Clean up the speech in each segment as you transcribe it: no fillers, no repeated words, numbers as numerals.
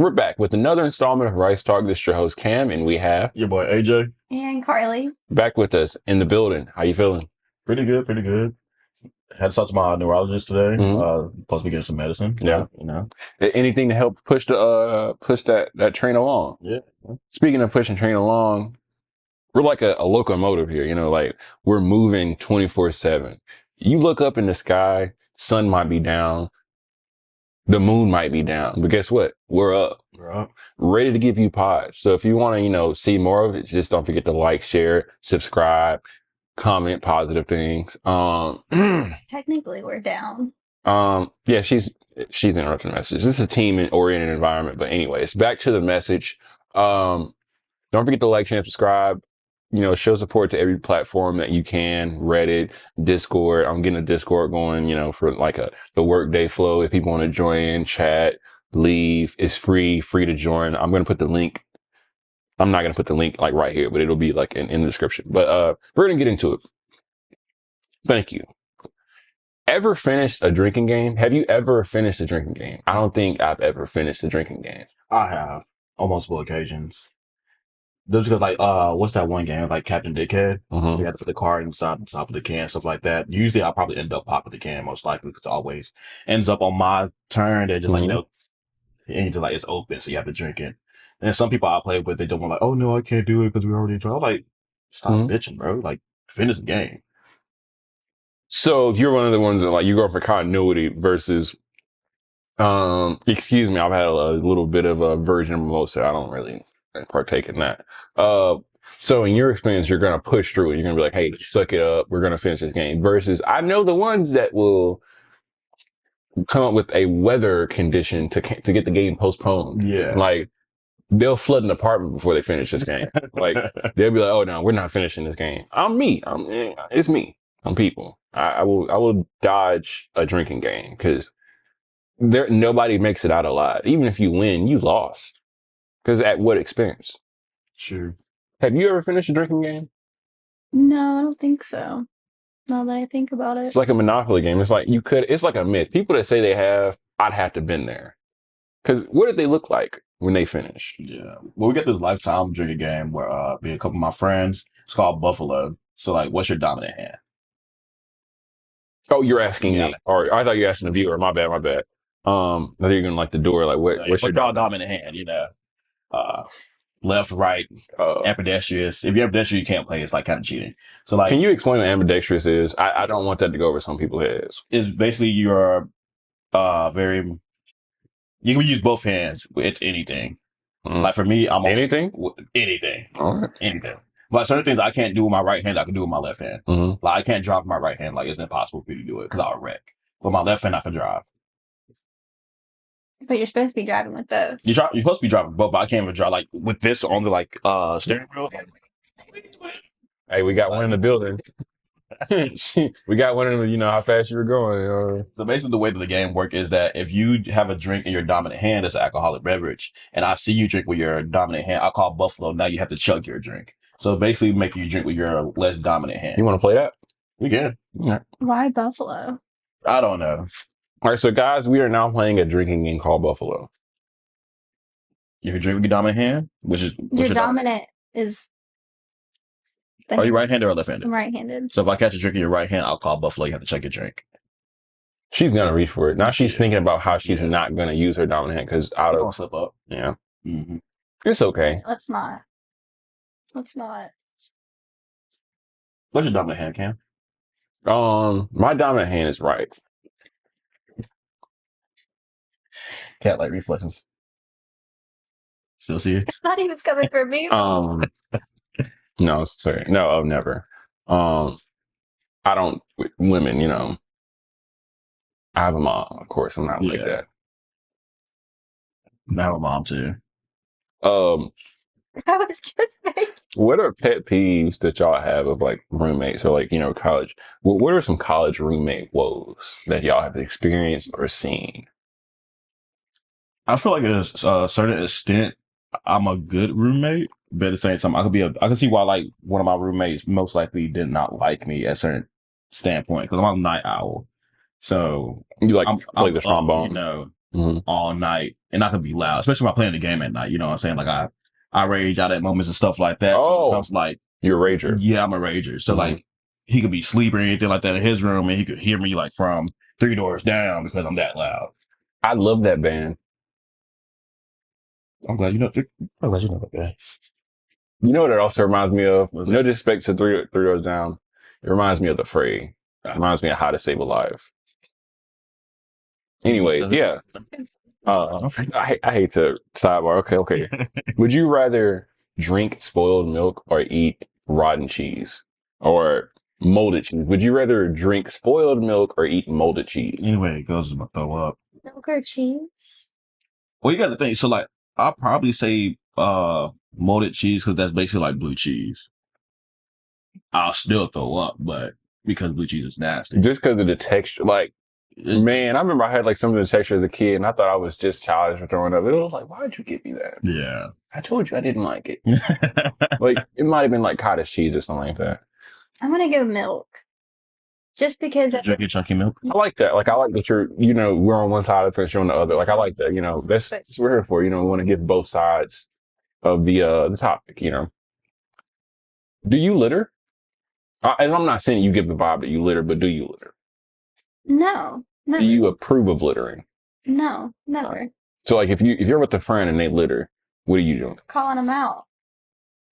We're back with another installment of Rice Talk. This is your host, Cam, and we have your boy, AJ. And Carly. Back with us in the building. How you feeling? Pretty good, pretty good. Had to talk to my neurologist today. Supposed to be getting some medicine. Yeah. You know. Anything to help push that train along. Yeah. Speaking of pushing train along, we're like a locomotive here, you know, like we're moving 24/7. You look up in the sky, sun might be down, the moon might be down, but guess what? We're up. We're up. Ready to give you pods. So if you want to, see more of it, just don't forget to like, share, subscribe, comment positive things. Technically, we're down. Yeah, she's interrupting the message. This is a team-oriented environment, but anyways, back to the message. Don't forget to like, share, and subscribe. Show support to every platform that you can. Reddit, Discord. I'm getting a Discord going, for like the workday flow. If people want to join in, chat, leave. It's free to join. I'm going to put the link. I'm not going to put the link like right here, but it'll be like in the description. But we're going to get into it. Thank you. Ever finished a drinking game? Have you ever finished a drinking game? I don't think I've ever finished a drinking game. I have on multiple occasions. Just because, like, what's that one game, like Captain Dickhead? Mm-hmm. You have to put the card inside the top of the can, stuff like that. Usually, I'll probably end up popping the can, most likely, because it always ends up on my turn. They're just like, and you just like, it's open, so you have to drink it. And some people I play with, they don't want, like, oh no, I can't do it because we already tried. I'm like, stop bitching, bro. Like, finish the game. So you're one of the ones that like you go for continuity versus, excuse me, I've had a little bit of a virgin mimosa. I don't really partake in that. So in your experience, you're going to push through it. You're going to be like, hey, suck it up. We're going to finish this game versus I know the ones that will come up with a weather condition to get the game postponed. Yeah. Like they'll flood an apartment before they finish this game. Like they'll be like, oh no, we're not finishing this game. It's me. I'm people. I will dodge a drinking game because nobody makes it out alive. Even if you win, you lost. Because at what expense? Sure. Have you ever finished a drinking game? No, I don't think so. Now that I think about it. It's like a Monopoly game. It's like it's like a myth. People that say they have, I'd have to been there. Because what did they look like when they finish? Yeah. Well, we got this lifetime drinking game where me and a couple of my friends, it's called Buffalo. So like, what's your dominant hand? Oh, you're asking me. Or I thought you were asking the viewer. My bad. I thought you were gonna like the door. Like what's your dominant hand? Left, right, ambidextrous. If you're ambidextrous, you can't play. It's like kind of cheating. So like, can you explain what ambidextrous is? I don't want that to go over some people's heads. It's basically you're you can use both hands with anything. Like for me, I'm anything. All right. Anything. But certain things I can't do with my right hand, I can do with my left hand. Like I can't drive with my right hand. Like it's impossible for me to do it because I'll wreck. With my left hand, I can drive. But you're supposed to be driving with both. You're supposed to be driving both, but I can't even drive like with this on the steering wheel. Hey, we got one in the building. We got one in the, how fast you were going. So basically the way that the game works is that if you have a drink in your dominant hand, it's an alcoholic beverage, and I see you drink with your dominant hand, I call Buffalo. Now you have to chug your drink. So basically making you drink with your less dominant hand. You want to play that? We can. Yeah. Why Buffalo? I don't know. All right, so guys, we are now playing a drinking game called Buffalo. If you drink with your dominant hand, what's your dominant is... Are you right-handed or left-handed? I'm right-handed. So if I catch a drink in your right hand, I'll call Buffalo. You have to check your drink. She's going to reach for it. Now she's thinking about how she's not going to use her dominant hand because I don't slip up. Yeah. Mm-hmm. It's okay. Let's not. What's your dominant hand, Cam? My dominant hand is right. Cat-like reflexes. Still see it? I thought he was coming for me. No, sorry. No, never. I don't, women, I have a mom, of course. I'm not like that. I have a mom too. I was just thinking. What are pet peeves that y'all have of like roommates or like, college? What are some college roommate woes that y'all have experienced or seen? I feel like at a certain extent, I'm a good roommate, but at the same time, I can see why like one of my roommates most likely did not like me at a certain standpoint because I'm a night owl. So you like play the trombone? all night, and I can be loud, especially when I'm playing the game at night. You know what I'm saying? Like I rage out at moments and stuff like that. Oh, So it's like, you're a rager. Yeah, I'm a rager. So like, he could be asleep or anything like that in his room, and he could hear me like from 3 doors down because I'm that loud. I love that band. I'm glad you know. I'm glad you know that band. You know what it also reminds me of? No disrespect to Three Doors Down. It reminds me of The Fray. It reminds me of How to Save a Life. Anyways, yeah. I hate to sidebar. Okay. Would you rather drink spoiled milk or eat rotten cheese or molded cheese? Would you rather drink spoiled milk or eat molded cheese? Anyway, it goes to throw up. Milk or cheese? Well, you got to think. So like, I'll probably say molded cheese because that's basically like blue cheese. I'll still throw up, but because blue cheese is nasty. Just because of the texture, like. Man, I remember I had like some of the texture as a kid, and I thought I was just childish for throwing up. It was like, why did you give me that? Yeah, I told you I didn't like it. Like it might have been like cottage cheese or something like that. I'm gonna go milk, just because. Drinking chunky milk. I like that. Like I like that you're, we're on one side of the fence, you're on the other. Like I like that. That's what we're here for. We want to give both sides of the topic. Do you litter? And I'm not saying you give the vibe that you litter, but do you litter? No, never. Do you approve of littering? No, never. So like if you're with a friend and they litter, what are you doing? Calling them out.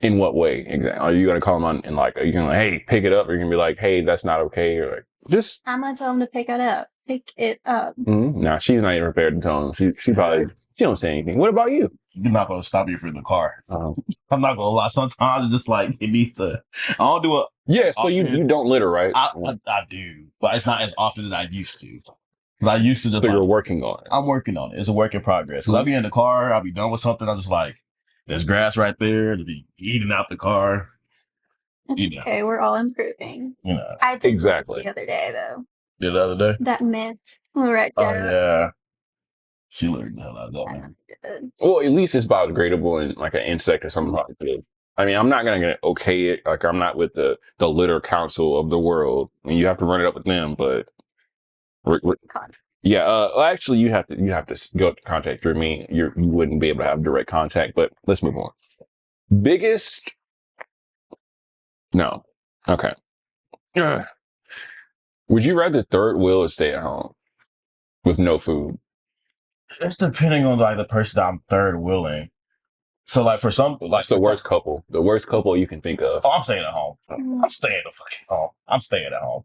In what way exactly? Are you gonna call them on and like are you gonna hey, pick it up, or you're gonna be like, hey, that's not okay, or like just I'm gonna tell them to pick it up. Pick it up. Nah, she's not even prepared to tell them. She probably she don't say anything. What about you? You're not gonna stop you from the car. I'm not gonna lie. Sometimes it's just like it needs to. I don't do it. Yeah, so you don't litter, right? I do, but it's not as often as I used to. Because I used to just. So you're working on it. I'm working on it. It's a work in progress. Because I'll be in the car, I'll be done with something. I'm just like, there's grass right there to be eating out the car. Okay, we're all improving. I did exactly the other day though. The other day? That mint. Right. Oh yeah. She learned the hell out of that, man. Well, at least it's biodegradable and like an insect or something like that. I mean, I'm not gonna okay it. Like I'm not with the litter council of the world, and you have to run it up with them. But yeah, well, actually, you have to go up to contact through me. You wouldn't be able to have direct contact. But let's move on. Biggest? No. Okay. Would you rather third wheel or stay at home with no food? It's depending on like the person that I'm third wheeling. So like for some, like it's the worst couple you can think of. Oh, I'm staying at home. I'm staying the fucking home. I'm staying at home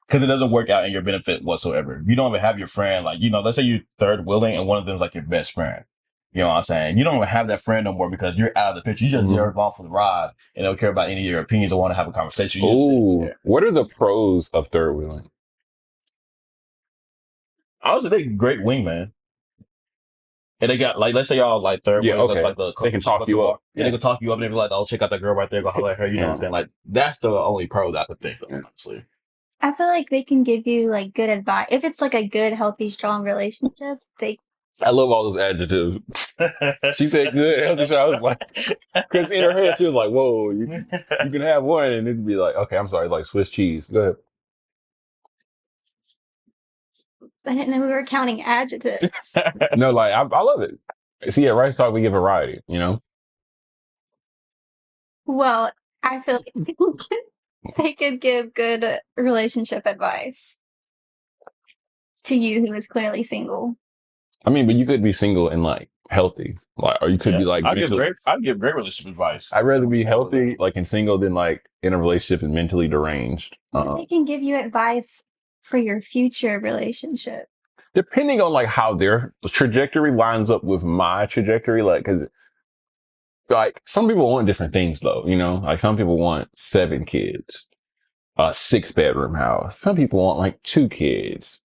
because it doesn't work out in your benefit whatsoever. You don't even have your friend, like let's say you're third wheeling and one of them is like your best friend. You know what I'm saying? You don't even have that friend no more because you're out of the picture. You just there along for the ride and don't care about any of your opinions or want to have a conversation. Ooh, what are the pros of third wheeling? I was a great wingman. And they got like, let's say y'all like third wheel, okay. like they can talk you up. Yeah, they can talk you up and they're like, oh, check out that girl right there, go holler at her. You know what I'm saying? Like that's the only pro that I could think of, honestly. I feel like they can give you like good advice. If it's like a good, healthy, strong relationship, I love all those adjectives. She said good, healthy. I was like, because in her head she was like, whoa, you can have one, and it'd be like, okay, I'm sorry, like Swiss cheese. Go ahead. I didn't know we were counting adjectives. No, like I love it. See, at Rice Talk we give variety, Well, I feel like they could give good relationship advice to you who is clearly single. I mean, but you could be single and like healthy, like, or you could be like. I give great relationship advice. I'd rather be healthy, like, and single than like in a relationship and mentally deranged. They can give you advice for your future relationship, depending on like how their trajectory lines up with my trajectory. Like, because like some people want different things, though. Like some people want 7 kids, a 6-bedroom house. Some people want like 2 kids,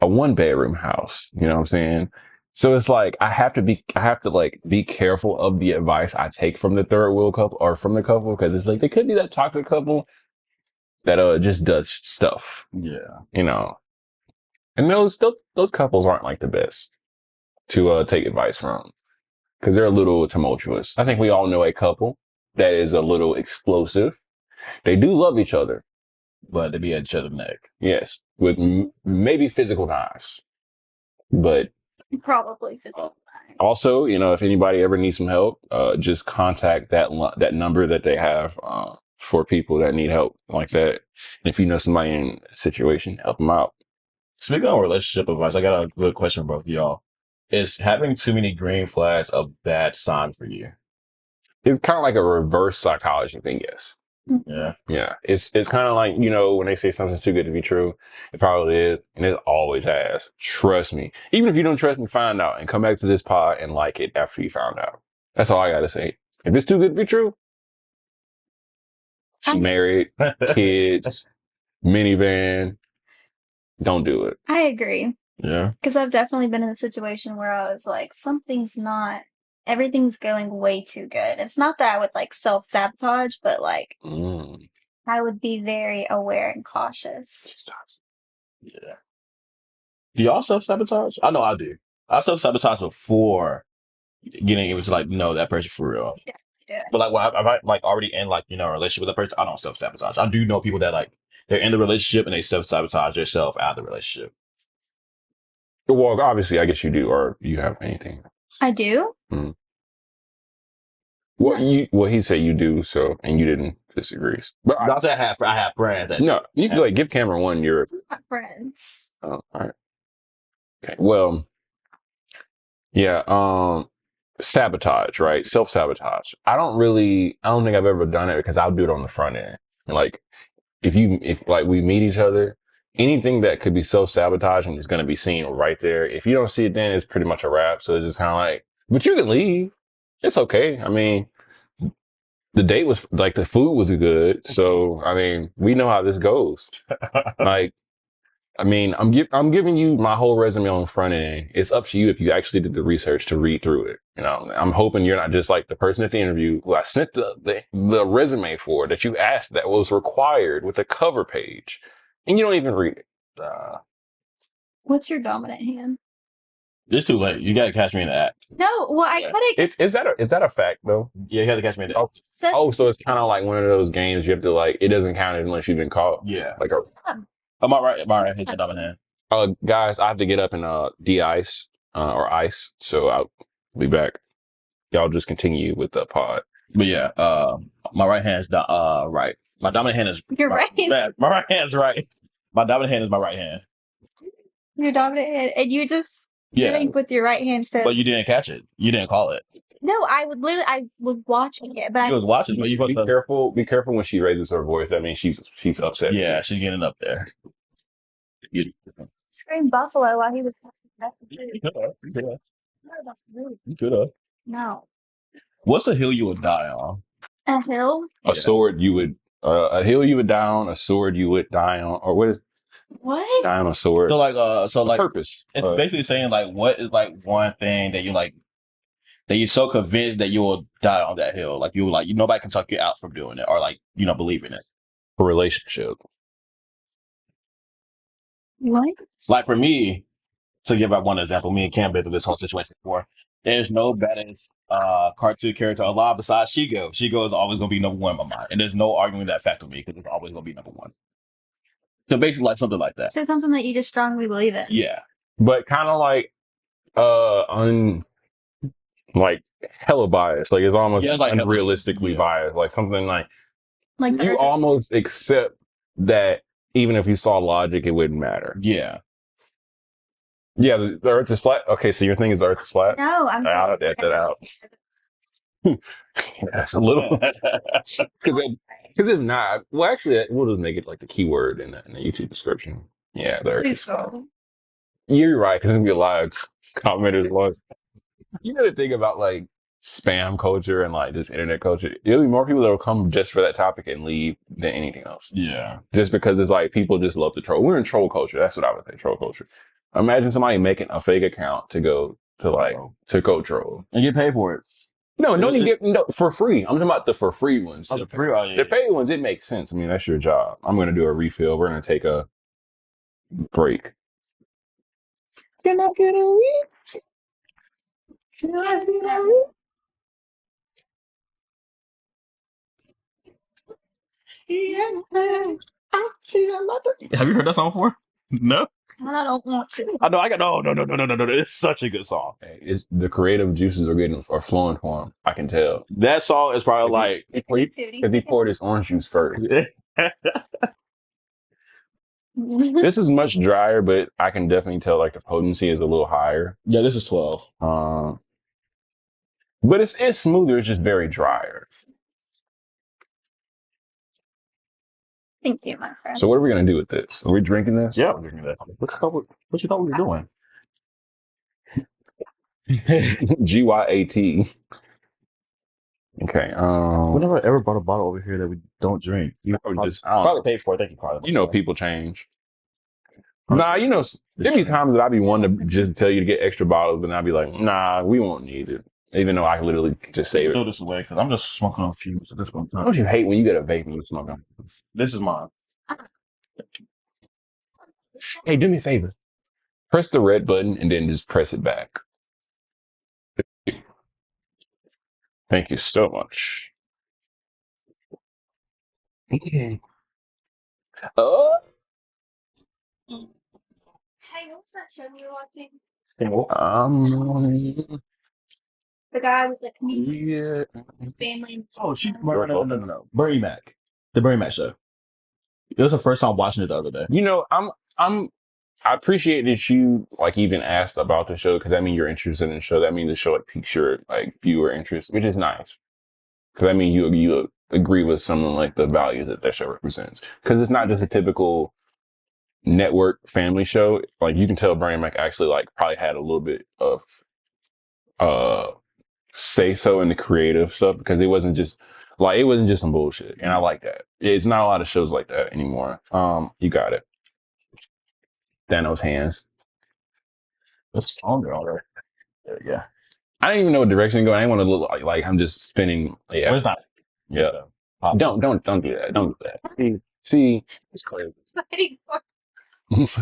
a 1-bedroom house. You know what I'm saying? So it's like I have to like be careful of the advice I take from the third wheel couple or from the couple, because it's like they could be that toxic couple that just does stuff. Yeah. And those couples aren't like the best to take advice from, because they're a little tumultuous. I think we all know a couple that is a little explosive. They do love each other, but they be at each other's neck. Yes, with maybe physical knives. But Probably physical. also, if anybody ever needs some help, just contact that number that they have for people that need help like that. And if you know somebody in a situation, help them out. Speaking of relationship advice, I got a good question for both of y'all. Is having too many green flags a bad sign for you? It's kind of like a reverse psychology thing, yes. Yeah. Yeah. It's kind of like, when they say something's too good to be true, it probably is. And it always has. Trust me. Even if you don't trust me, find out and come back to this pod and like it after you found out. That's all I got to say. If it's too good to be true, she married, kids, minivan, don't do it. I agree. Yeah. Because I've definitely been in a situation where I was like, everything's going way too good. It's not that I would like self-sabotage, but like I would be very aware and cautious. Yeah. Do y'all self-sabotage? I know I do. I self-sabotage before getting into like, that person for real. Yeah. But like, when I'm like already in like, a relationship with that person, I don't self-sabotage. I do know people that like, they're in the relationship and they self-sabotage themselves out of the relationship. Well, obviously, I guess you do, or you have anything. I do? Well, he said you do, so, and you didn't disagree. But I said I have friends that no, you can like give Cameron one. You're not friends. Oh, all right. Okay. Well, yeah. Sabotage, right? Self-sabotage. I don't think I've ever done it because I'll do it on the front end. Like, if like we meet each other, anything that could be self-sabotaging is going to be seen right there. If you don't see it, then it's pretty much a wrap. So it's just kind of like, but you can leave. It's okay. I mean, the date was like, the food was good. So, I mean, we know how this goes. Like, I mean, I'm giving you my whole resume on the front end. It's up to you if you actually did the research to read through it. I'm hoping you're not just like the person at the interview who I sent the resume for that you asked that was required with a cover page, and you don't even read it. What's your dominant hand? It's too late. You gotta catch me in the act. No, well, I couldn't. Is that a fact though? Yeah, you gotta catch me in the act. So it's kind of like one of those games you have to like. It doesn't count unless you've been caught. Yeah. Like, am I right? Am I right? Hit the dominant hand. Guys, I have to get up and de-ice or ice, so I'll be back. Y'all just continue with the pod. But yeah, my right hand is right. My dominant hand is You're right. My right hand is right. My dominant hand is my right hand. Your dominant hand, and you just drink with your right hand. So, but you didn't catch it. You didn't call it. No, I was watching it, but I was watching. But you be careful. Be careful when she raises her voice. That means she's upset. Yeah, she's getting up there. Scream buffalo while he was. You could have. No. What's a hill you would die on? A hill? A sword you would. A hill you would die on. A sword you would die on. Or what is? What? Die on a sword. So like purpose. It's basically saying like, what is like one thing that you like that you're so convinced that you will die on that hill, like nobody can talk you out from doing it, or like believe in it. A relationship. What? Like for me, to give out one example, me and Cam been through this whole situation before. There's no baddest cartoon character alive besides Shigo. Shigo is always going to be number one in my mind, and there's no arguing that fact with me because it's always going to be number one. So basically, like something like that. So something that you just strongly believe in. Yeah, but kind of like like hella biased. Like it's almost like unrealistically biased. Like something like you almost accept that even if you saw logic, it wouldn't matter. Yeah. Yeah, the Earth is flat. Okay, so your thing is the Earth is flat? No, I'll edit that out. That's a little. Because if not, well, actually, we'll just make it like the keyword in the YouTube description. Yeah, the Earth is flat. You're right, because there's gonna be a lot of commenters. You know the thing about like spam culture and like just internet culture, there'll be more people that will come just for that topic and leave than anything else. Yeah. Just because it's like people just love to troll. We're in troll culture. That's what I would say, troll culture. Imagine somebody making a fake account to go troll. And get paid for it. No, for free. I'm talking about the for free ones. The free, yeah. The paid ones, it makes sense. I mean, that's your job. I'm going to do a refill. We're going to take a break. Can I get a refill? Can I get a refill? Have you heard that song before? No. I don't want to. I know. I got no. It's such a good song. Hey, it's the creative juices are flowing for him. I can tell. That song is probably like If he poured his orange juice first. This is much drier, but I can definitely tell like the potency is a little higher. Yeah, this is 12. But it's smoother. It's just very drier. Thank you, my friend. So what are we gonna do with this? Are we drinking this? Yeah, we're drinking that. What you thought we were doing? GYAT. Okay. We never ever brought a bottle over here that we don't drink. You probably paid for it. Thank you, probably. You know, people change. Nah, you know, there be times that I be wanting to just tell you to get extra bottles, but I'd be like, nah, we won't need it. Even though I can literally just save it. Throw this away because I'm just smoking on fumes at this one time. Don't you hate when you get a vape and you smoke on? This is mine. Hey, do me a favor. Press the red button and then just press it back. Thank you so much. Oh. Hey, what's that show you were watching? The guy with the comedian family. Oh, no. Bernie Mac. The Bernie Mac show. It was the first time watching it the other day. You know, I appreciate that you like even asked about the show because I mean you're interested in the show. That means the show like piques your like viewer interest, which is nice. Because I mean you agree with some of like the values that show represents. Because it's not just a typical network family show. Like you can tell Bernie Mac actually like probably had a little bit of say so in the creative stuff because it wasn't just some bullshit. And I like that. It's not a lot of shows like that anymore. You got it. Thanos hands. That's stronger already. There we go. I didn't even know what direction to go. I didn't want to look like I'm just spinning. Yeah. Where's that? Yeah. Don't do that. Don't do that. See, it's crazy.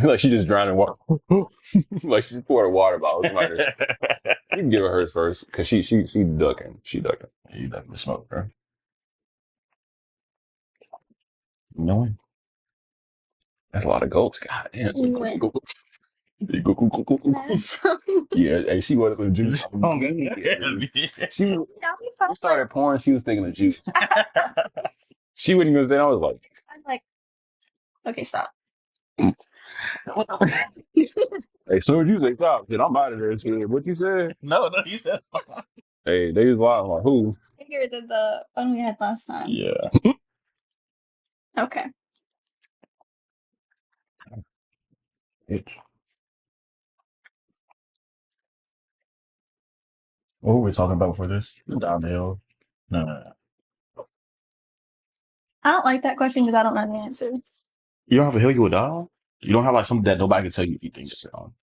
Like she just drowned in water. Like she just poured a water bottle. You can give her hers first because she ducking. She ducking. You ducking the smoke, bro. No. That's a lot of gulps. God damn. Yeah, and she wanted some juice. She started pouring. She was thinking of juice. She wouldn't even say. I was like, Okay, stop. Hey, soon as you say stop, then I'm out of there. What you said? No, he said stop. Hey, they was lying. Like, who? Bigger than the one we had last time. Yeah. Okay. What were we talking about before this? Downhill. No. I don't like that question because I don't know the answers. You don't have a hill you would die on? You don't have like something that nobody can tell you if you think it's on.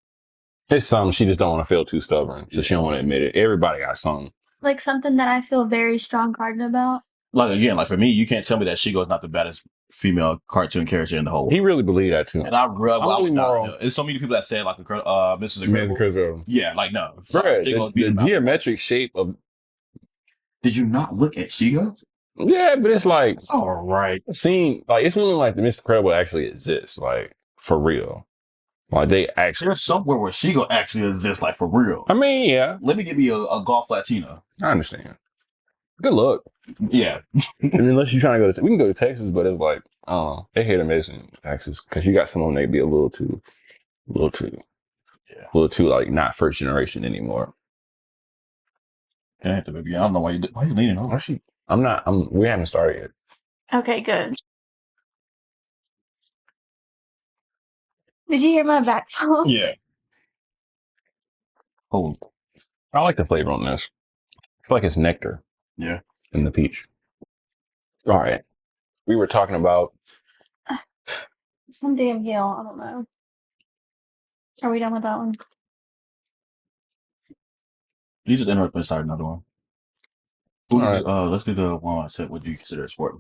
It's something she just don't want to feel too stubborn, so she don't want to admit it. Everybody got something. Like something that I feel very strong-hearted about. Like again, like for me, you can't tell me that Shigo's not the baddest female cartoon character in the whole world. He really believed that too. And I really moral. There's so many people that say like Mrs. Incredible. Yeah, like no. The geometric shape of. Did you not look at Shigo? Yeah, but it's like all right. Seeing like it's really like the Mr. Incredible actually exists, like for real. Like they actually there's somewhere where Shigo actually exists, like for real. I mean, yeah. Let me give you a golf Latino. I understand. Good luck. Yeah. And unless you're trying to go we can go to Texas, but it's like, they hate them in Texas because you got some of them that be a little too like not first generation anymore. I don't know why you leaning on. We haven't started yet. Okay, good. Did you hear my back phone? Yeah. Oh, I like the flavor on this. I feel like it's nectar. Yeah. In the peach. All right. We were talking about some damn hill. I don't know. Are we done with that one? You just interrupt me and start another one. All right. Let's do the one I said, what do you consider a sport?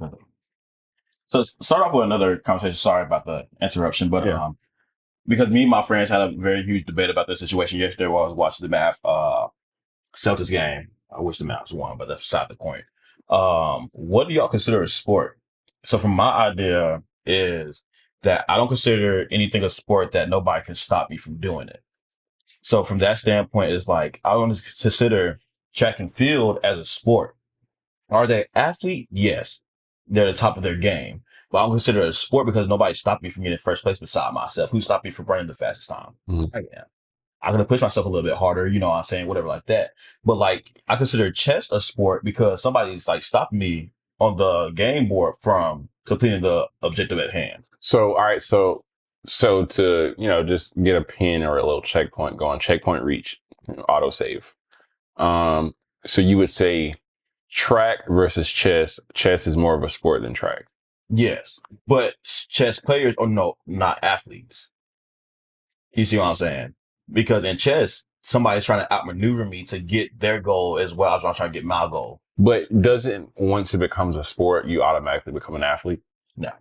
So start off with another conversation. Sorry about the interruption, but because me and my friends had a very huge debate about this situation yesterday while I was watching the Celtics game. I wish the Mavs won, but that's beside the point. What do y'all consider a sport? So from my idea is that I don't consider anything a sport that nobody can stop me from doing it. So from that standpoint, it's like I don't consider track and field as a sport. Are they athlete? Yes, they're the top of their game. But I don't consider it a sport because nobody stopped me from getting first place beside myself. Who stopped me from running the fastest time? I am. I'm gonna push myself a little bit harder, you know what I'm saying, whatever like that. But like I consider chess a sport because somebody's like stopping me on the game board from completing the objective at hand. So, all right. So to, just get a pin or a little checkpoint going, checkpoint reach, autosave. So you would say track versus chess. Chess is more of a sport than track. Yes. But chess players are not athletes. You see what I'm saying? Because in chess, somebody's trying to outmaneuver me to get their goal as well as I'm trying to get my goal. But doesn't, once it becomes a sport, you automatically become an athlete? No.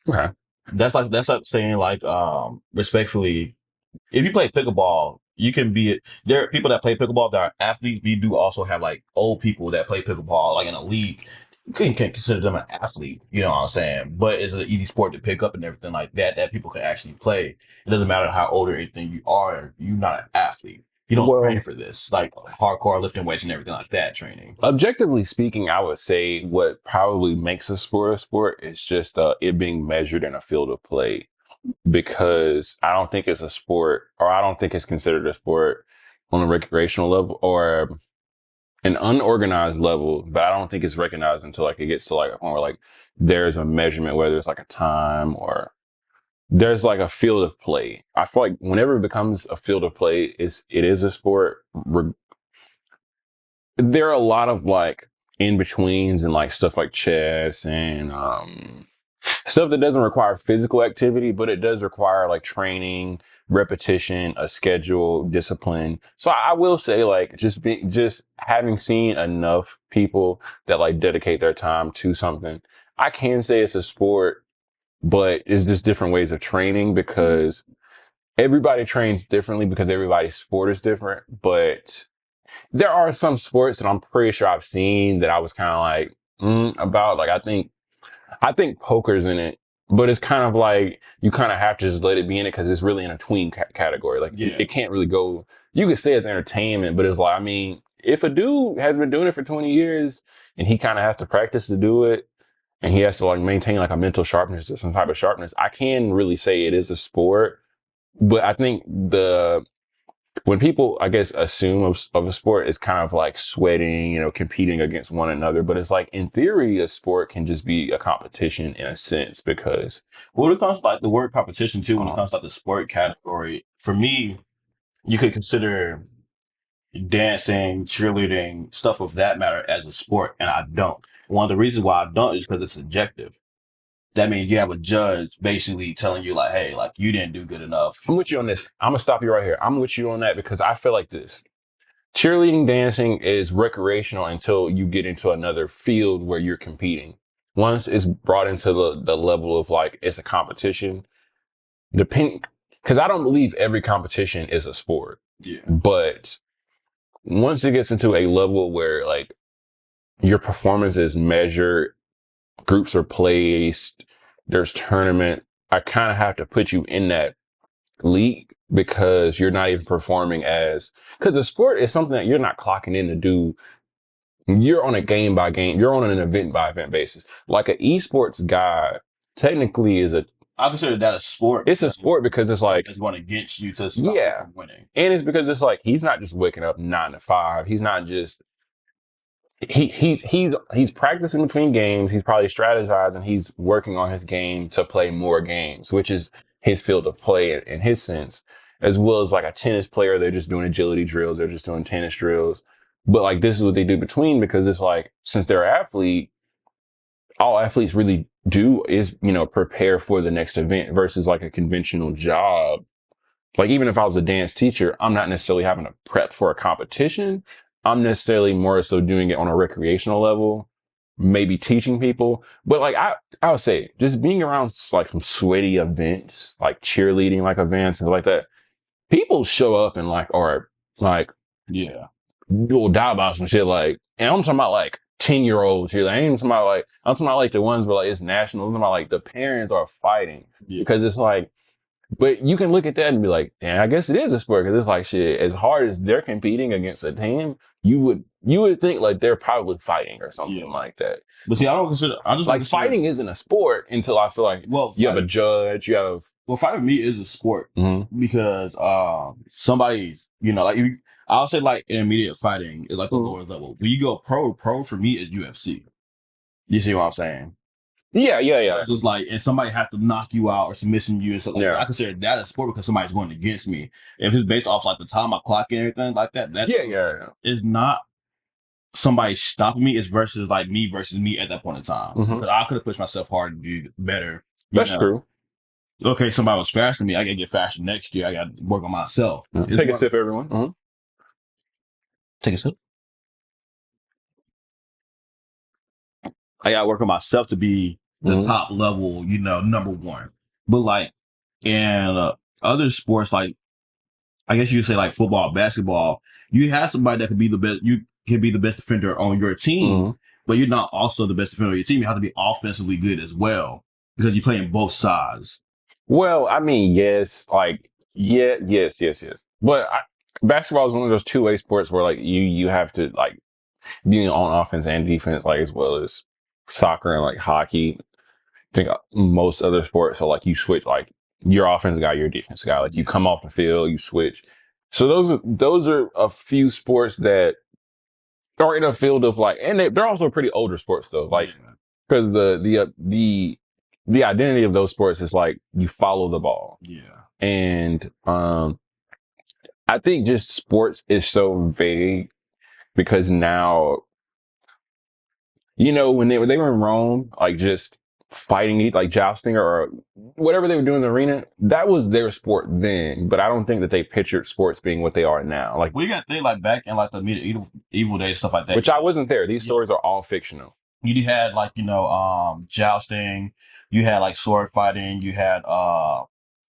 Okay. That's like saying like respectfully, if you play pickleball, you can be there are people that play pickleball that are athletes. We do also have like old people that play pickleball like in a league. You can't consider them an athlete, you know what I'm saying? But it's an easy sport to pick up and everything like that people can actually play. It doesn't matter how old or anything you are, you're not an athlete. You don't train for this, like hardcore lifting weights and everything like that training. Objectively speaking, I would say what probably makes a sport is just it being measured in a field of play. Because I don't think it's a sport, or I don't think it's considered a sport on a recreational level or an unorganized level, but I don't think it's recognized until like it gets to like a point where like there's a measurement, whether it's like a time or there's like a field of play. I feel like whenever it becomes a field of play, it is a sport. There are a lot of like in betweens and like stuff like chess and stuff that doesn't require physical activity, but it does require like training, repetition, a schedule, discipline. So I will say like just having seen enough people that like dedicate their time to something, I can say it's a sport, but it's just different ways of training because everybody trains differently because everybody's sport is different. But there are some sports that I'm pretty sure I've seen that I was kind of like about. Like I think poker's in it, but it's kind of like you kind of have to just let it be in it because it's really in a tween category. Like it can't really go. You could say it's entertainment, but it's like, I mean, if a dude has been doing it for 20 years and he kind of has to practice to do it and he has to like maintain like a mental sharpness or some type of sharpness, I can really say it is a sport. But I think when people, I guess, assume of a sport, it's kind of like sweating, competing against one another. But it's like, in theory, a sport can just be a competition in a sense because. When it comes to like the word competition too, when it comes to like the sport category, for me, you could consider dancing, cheerleading, stuff of that matter as a sport, and I don't. One of the reasons why I don't is because it's subjective. That means you have a judge basically telling you like, hey, like you didn't do good enough. I'm with you on this. I'm gonna stop you right here. I'm with you on that because I feel like this. Cheerleading, dancing is recreational until you get into another field where you're competing. Once it's brought into the level of like, it's a competition, because I don't believe every competition is a sport. Yeah. But once it gets into a level where like your performance is measured, groups are placed, there's tournament, I kind of have to put you in that league because you're not even performing because the sport is something that you're not clocking in to do. You're on a game by game, you're on an event by event basis. Like an esports guy technically I consider that a sport. It's a sport because it's like it's going against you to stop you from winning. And it's because it's like he's not just waking up 9 to 5. He's not just he's practicing between games. He's probably strategizing. He's working on his game to play more games, which is his field of play in his sense, as well as like a tennis player. They're just doing agility drills. They're just doing tennis drills. But like this is what they do between because it's like since they're an athlete, all athletes really do is, prepare for the next event versus like a conventional job. Like even if I was a dance teacher, I'm not necessarily having to prep for a competition. I'm necessarily more so doing it on a recreational level, maybe teaching people. But like I would say just being around like some sweaty events, like cheerleading like events and like that, people show up and like, or like, yeah, will die about some shit like, and I'm talking about like 10-year-old cheerleader. I ain't even somebody like, I'm talking about like the ones where like it's national. I'm talking about like the parents are fighting because it's like, but you can look at that and be like, damn, I guess it is a sport because it's like shit. As hard as they're competing against a team, you would think like they're probably fighting or something like that. But see, I don't consider. I just like fighting isn't a sport until I feel like you have a judge. You have fighting for me is a sport because somebody's like I'll say like intermediate fighting is like the lower level. When you go pro for me is UFC. You see what I'm saying? Yeah. So it's just like, and somebody has to knock you out or submission you and stuff like that. I consider that a sport because somebody's going against me. If it's based off like the time I clock and everything like that, is not somebody stopping me. It's versus like me versus me at that point in time. Because I could have pushed myself hard to do better. That's true. Okay, somebody was faster than me. I gotta get faster next year. I gotta work on myself. Take a sip, everyone. Take a sip. I gotta work on myself to be the top level, number one. But like in other sports, like I guess you could say like football, basketball, you have somebody that could be the best. You can be the best defender on your team, but you're not also the best defender on your team. You have to be offensively good as well because you're playing both sides. Well, I mean, yes, like yes. But basketball is one of those two-way sports where like you have to like be on offense and defense, like as well as soccer and like hockey. I think most other sports are like you switch, like your offensive guy, your defensive guy. Like you come off the field, you switch. So those are a few sports that are in a field of like, and they're also pretty older sports though. Like because the identity of those sports is like you follow the ball. Yeah. And I think just sports is so vague because now, when they were in Rome, like just fighting, like jousting or whatever they were doing in the arena, that was their sport then. But I don't think that they pictured sports being what they are now. Like we got things like back in like the medieval days, stuff like that. Which I wasn't there. These stories are all fictional. You had like, jousting, you had like sword fighting, you had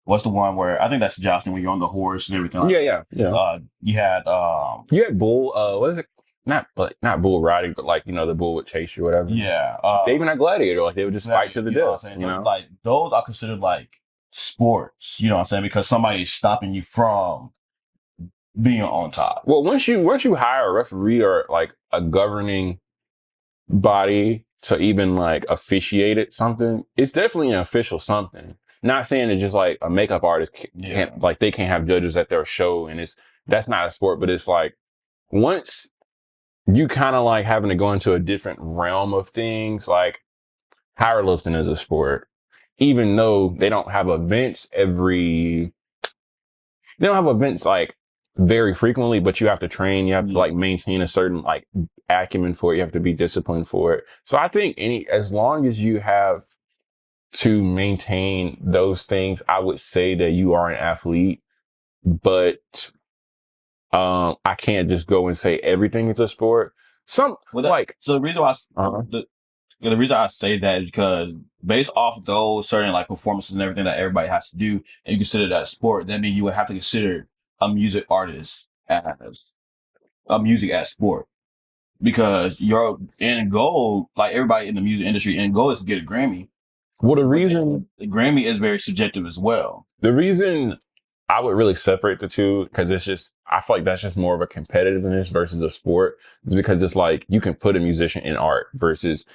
what's the one where I think that's jousting when you're on the horse and everything. Yeah. You had bull, what is it? Not bull riding, but like, the bull would chase you, whatever. Yeah. They even had gladiator, like they would just fight to the death. Like those are considered like sports, you know what I'm saying? Because somebody is stopping you from being on top. Well, once you hire a referee or like a governing body to even like officiate it something, it's definitely an official something. Not saying that just like a makeup artist can't like they can't have judges at their show and that's not a sport, but it's like once you kind of like having to go into a different realm of things, like powerlifting is a sport, even though they don't have events like very frequently, but you have to train, you have to like maintain a certain like acumen for it, you have to be disciplined for it. So I think as long as you have to maintain those things, I would say that you are an athlete, but I can't just go and say everything is a sport. So the reason why the reason I say that is because based off those certain like performances and everything that everybody has to do, and you consider that sport, that means you would have to consider a music artist as sport. Because your end goal, like everybody in the music industry, end goal is to get a Grammy. Well, the Grammy is very subjective as well. The reason I would really separate the two, because I feel like that's just more of a competitiveness versus a sport, is because it's like you can put a musician in art versus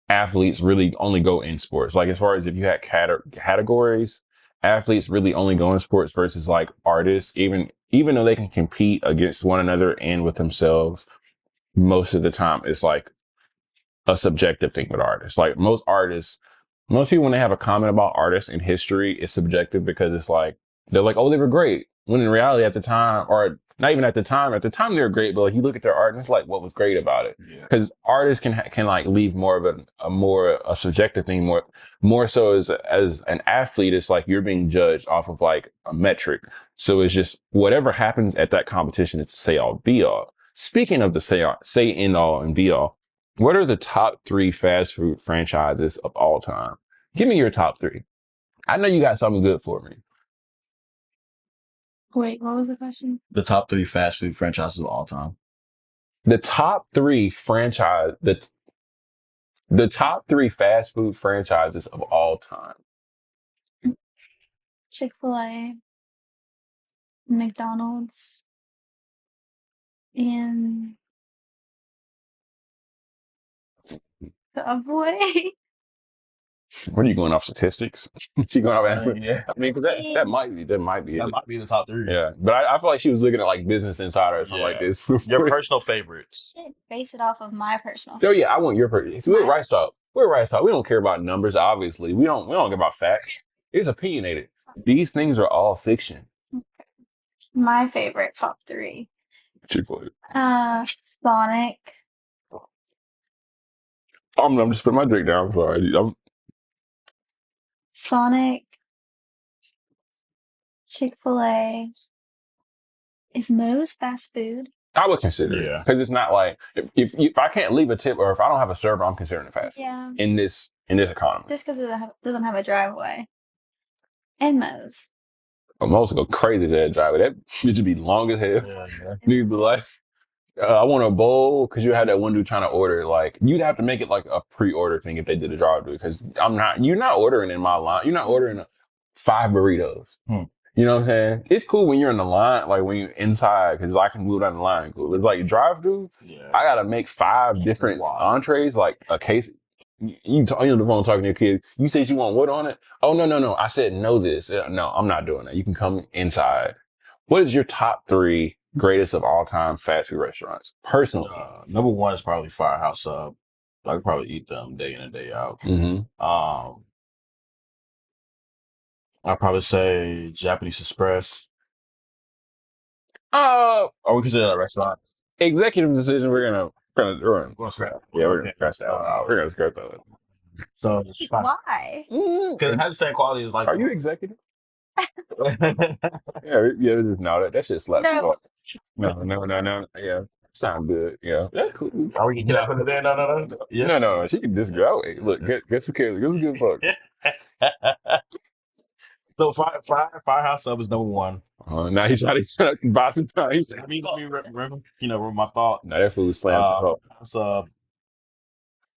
athletes really only go in sports. Like as far as if you had categories, athletes really only go in sports versus like artists, even though they can compete against one another and with themselves, most of the time it's like a subjective thing with artists. Like most people, when they have a comment about artists in history, it's subjective because it's like, they're like, oh, they were great. When in reality at the time, or not even at the time they were great, but like you look at their art and it's like, what was great about it? Because artists can like leave more of a subjective thing, more so as an athlete, it's like you're being judged off of like a metric. So it's just whatever happens at that competition is the say all be all. Speaking of the say end all and be all, what are the top 3 fast food franchises of all time? Give me your top 3. I know you got something good for me. Wait, what was the question? The top 3 fast food franchises of all time. The top 3 franchise, The top 3 fast food franchises of all time. Chick-fil-A, McDonald's, and Subway. What are you going off statistics? She going off? Yeah. I mean, 'cause that might be That it. might be the top 3. Yeah, but I feel like she was looking at like Business Insider or something like this. Your personal favorites. Base it off of my personal. Oh yeah, I want your first. We're Rice Talk. We're Rice Talk. We don't care about numbers. Obviously, we don't care about facts. It's opinionated. These things are all fiction. My favorite top 3. Chick-fil-A. Sonic. I'm just putting my drink down. I'm sorry. Sonic. Chick-fil-A. Is Moe's fast food? I would consider it because it's not like if I can't leave a tip or if I don't have a server, I'm considering it fast food. Yeah. In this economy. Just because it doesn't have a driveway. And Moe's. Most go crazy to that driveway. That should be long as hell. Yeah. You'd be like, I want a bowl because you had that one dude trying to order. Like you'd have to make it like a pre-order thing if they did a drive-through because you're not ordering in my line. You're not ordering 5 burritos. You know what I'm saying? It's cool when you're in the line, like when you're inside, because I can move down the line. Cool. It's like drive-through. Yeah. I gotta make 5 different entrees, like a case. You on the phone talking to your kid. You said you want what on it? Oh no! I said no. No, I'm not doing that. You can come inside. What is your top 3 greatest of all time fast food restaurants? Personally, number 1 is probably Firehouse Sub. I could probably eat them day in and day out. I'd probably say Japanese Express. Are we consider that a restaurant? Executive decision. We're gonna scrap. Yeah, we're gonna scratch that out. We're gonna scrap that. So why? Because it has the same quality as like. Are you executive? yeah. No, that shit slaps. No. Yeah, sound good. Yeah, that's cool. Are we gonna get out of there? No. Yeah. No. She can just go. Hey, look, guess who cares? Guess who gives a fuck? So Firehouse Sub is number 1. Now he's trying to buy some time. Let me remember my thought. Now that food slammed. Sub.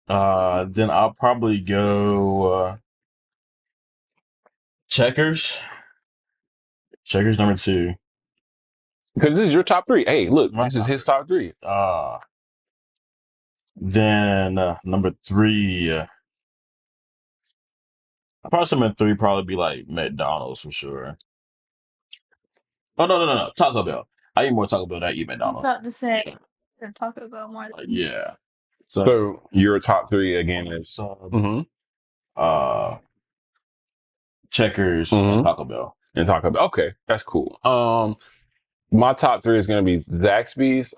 Then I'll probably go Checkers. Checkers number 2. Because this is your top 3. Hey, look, this is his top 3. Then number 3. I'll probably say number 3 probably be like McDonald's for sure. Oh no! Taco Bell. I eat more Taco Bell than I eat McDonald's. I was about to say Taco Bell more than yeah. So your top 3 again is Checkers and Taco Bell. And Taco Bell. Okay, that's cool. My top 3 is gonna be Zaxby's.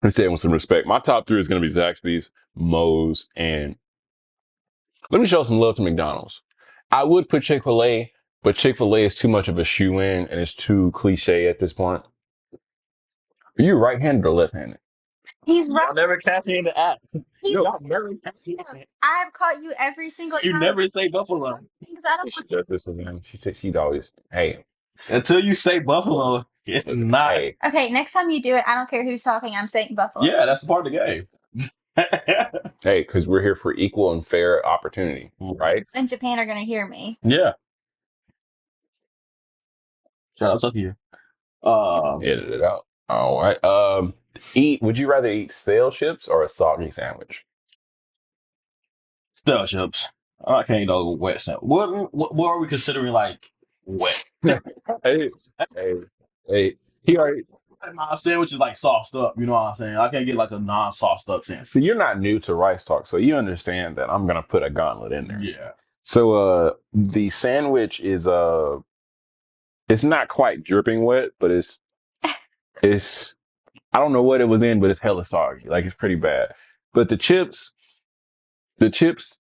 Let's say it with some respect. My top 3 is gonna be Zaxby's, Moe's, and let me show some love to McDonald's. I would put Chick-fil-A, but Chick-fil-A is too much of a shoe-in and it's too cliche at this point. Are you right-handed or left-handed? He's right. Y'all never catch me in the app. Y'all never catch me. I've caught you every single time. You never say Buffalo. She does this again. She'd always, hey. Until you say Buffalo, it's not. Hey. Okay, next time you do it, I don't care who's talking, I'm saying Buffalo. Yeah, that's the part of the game. Hey, because we're here for equal and fair opportunity, right? In Japan are going to hear me. Yeah. Shout out to you. Edit it out. All right. Would you rather eat stale chips or a soggy sandwich? Stale chips. I can't eat those wet sandwich. What are we considering like wet? hey. He already. My sandwich is like sauced up. You know what I'm saying? I can't get like a non-sauced up sandwich. So you're not new to Rice Talk, so you understand that I'm gonna put a gauntlet in there. Yeah. So the sandwich is it's not quite dripping wet, but it's I don't know what it was in, but it's hella soggy. Like it's pretty bad. But the chips,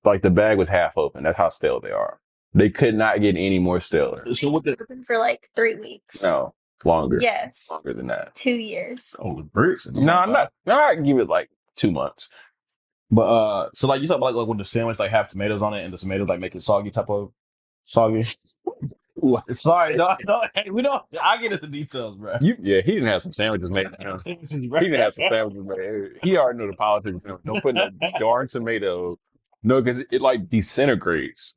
like the bag was half open. That's how stale they are. They could not get any more staler. So what Open for like 3 weeks. No, longer. Yes. Longer than that. 2 years. Oh, the bricks. No, I'm not. No, I can give it like 2 months. But so like you talk about like when the sandwich like have tomatoes on it and the tomatoes like make it soggy type of soggy. Sorry, no, hey, we don't. I get into details, bro. He didn't have some sandwiches made. He didn't have some sandwiches made. He already know the politics. Don't put no darn tomato. No, because it like disintegrates.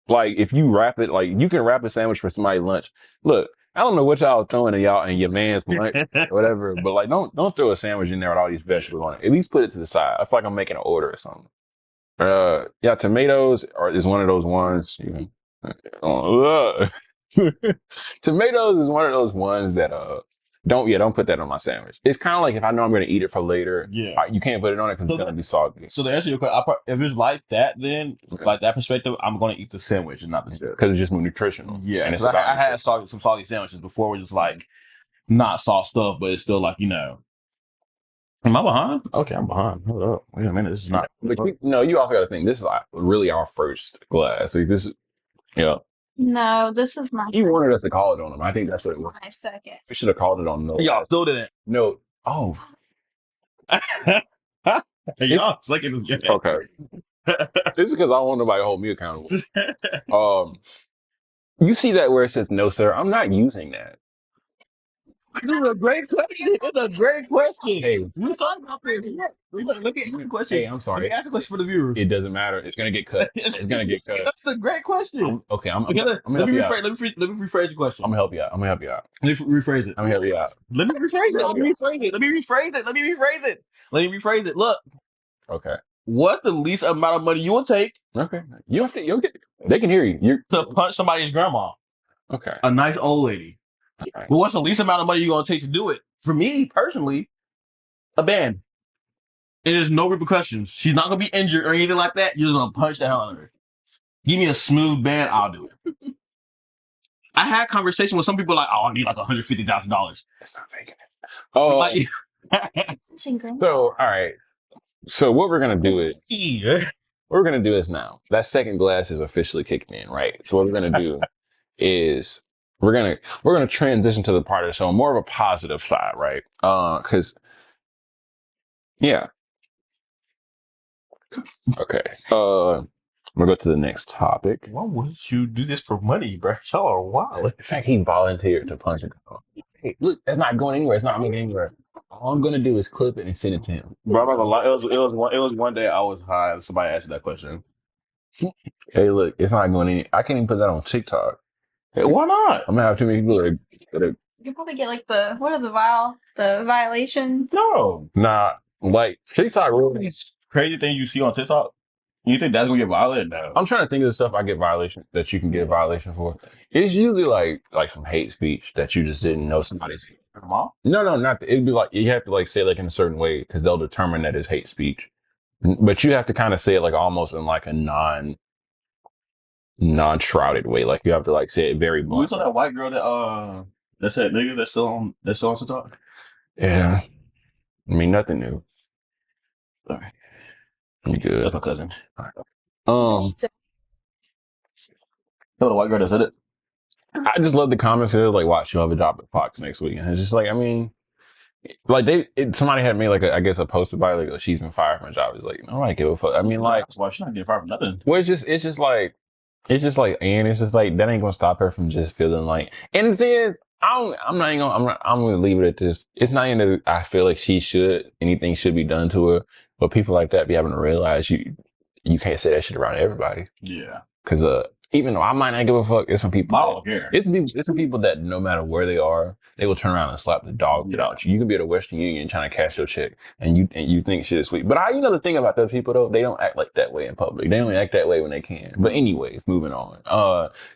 Like if you wrap it, like you can wrap a sandwich for somebody's lunch. Look, I don't know what y'all throwing in y'all and your man's lunch, or whatever, but like don't throw a sandwich in there with all these vegetables on it. At least put it to the side. I feel like I'm making an order or something. Yeah, tomatoes is one of those ones. Tomatoes is one of those ones that don't put that on my sandwich. It's kind of like if I know I'm going to eat it for later. Yeah, you can't put it on it because it's going to be soggy. So to answer your question, if it's like that, then like that perspective, I'm going to eat the sandwich and not the chip because it's just more nutritional. Yeah, and I had some soggy sandwiches before, where just like not soft stuff, but it's still like Am I behind? Okay, I'm behind. Hold up. Wait a minute. This is not. But you also got to think this is like really our first glass. Like this is, No, this is my. He wanted us to call it on him. I think that's what it was. My second. We should have called it on no. Y'all still didn't. No. Oh. Y'all second is good. Okay. This is because I don't want nobody to hold me accountable. You see that where it says no, sir? I'm not using that. This is a great question. It's a great question. Hey, we talking about this. Let me ask you a question. Hey, I'm sorry. Let me ask a question for the viewers. It doesn't matter. It's gonna get cut. It's gonna get cut. That's a great question. Okay, let me rephrase the question. I'm gonna help you out. Let me rephrase it. I'm gonna help you out. Let me rephrase it. Look. Okay. What's the least amount of money you will take? Okay. You'll get. They can hear you. To punch somebody's grandma. Okay. A nice old lady. Right. Well, what's the least amount of money you're going to take to do it? For me, personally, a band. And there's no repercussions. She's not going to be injured or anything like that. You're just going to punch the hell out of her. Give me a smooth band, I'll do it. I had conversation with some people like, I need like $150,000. That's not making it. So, all right. So what we're going to do is now. That second glass is officially kicking in, right? So what we're going to do is we're gonna transition to the part of the show more of a positive side, right? Because yeah. Okay. We'll go to the next topic. Why would you do this for money, bro? Y'all are wild. In fact, he volunteered to punch it. Hey, look, that's not going anywhere. It's not moving anywhere. All I'm gonna do is clip it and send it to him. Bro, I'm not gonna lie. It was one day I was high and somebody asked me that question. Hey, look, it's not going anywhere. I can't even put that on TikTok. Hey, why not? I'm gonna have too many people You can probably get like the violation. No, nah. Like TikTok really crazy things you see on TikTok. You think that's gonna get violated? No. I'm trying to think of the stuff I get violation that you can get violation for. It's usually like some hate speech that you just didn't know somebody's. Mom? No, not it'd be like you have to like say it like in a certain way because they'll determine that it's hate speech. But you have to kind of say it like almost in like a non-shrouded way. Like you have to like say it very blunt. We saw that white girl that said nigga that's still on TikTok. Yeah. I mean nothing new. All right. You good. That's my cousin. All right. Tell the white girl that said it. I just love the comments. It was like, watch, you'll have a job at Fox next week. And it's just like, I mean, like somebody had made like a post about it, like she's been fired from a job. It's like, nobody give a fuck. I mean, like, why she's not getting fired from nothing? Well, it's just like, and it's just like that ain't gonna stop her from just feeling like. And the thing is, I'm gonna leave it at this. It's not even that I feel like anything should be done to her, but people like that be having to realize you can't say that shit around everybody. Yeah. Because even though I might not give a fuck, there's some people. I don't care. It's some people that no matter where they are, they will turn around and slap the dog shit out you. You can be at a Western Union trying to cash your check, and you think shit is sweet. But the thing about those people though, they don't act like that way in public. They only act that way when they can. But anyways, moving on.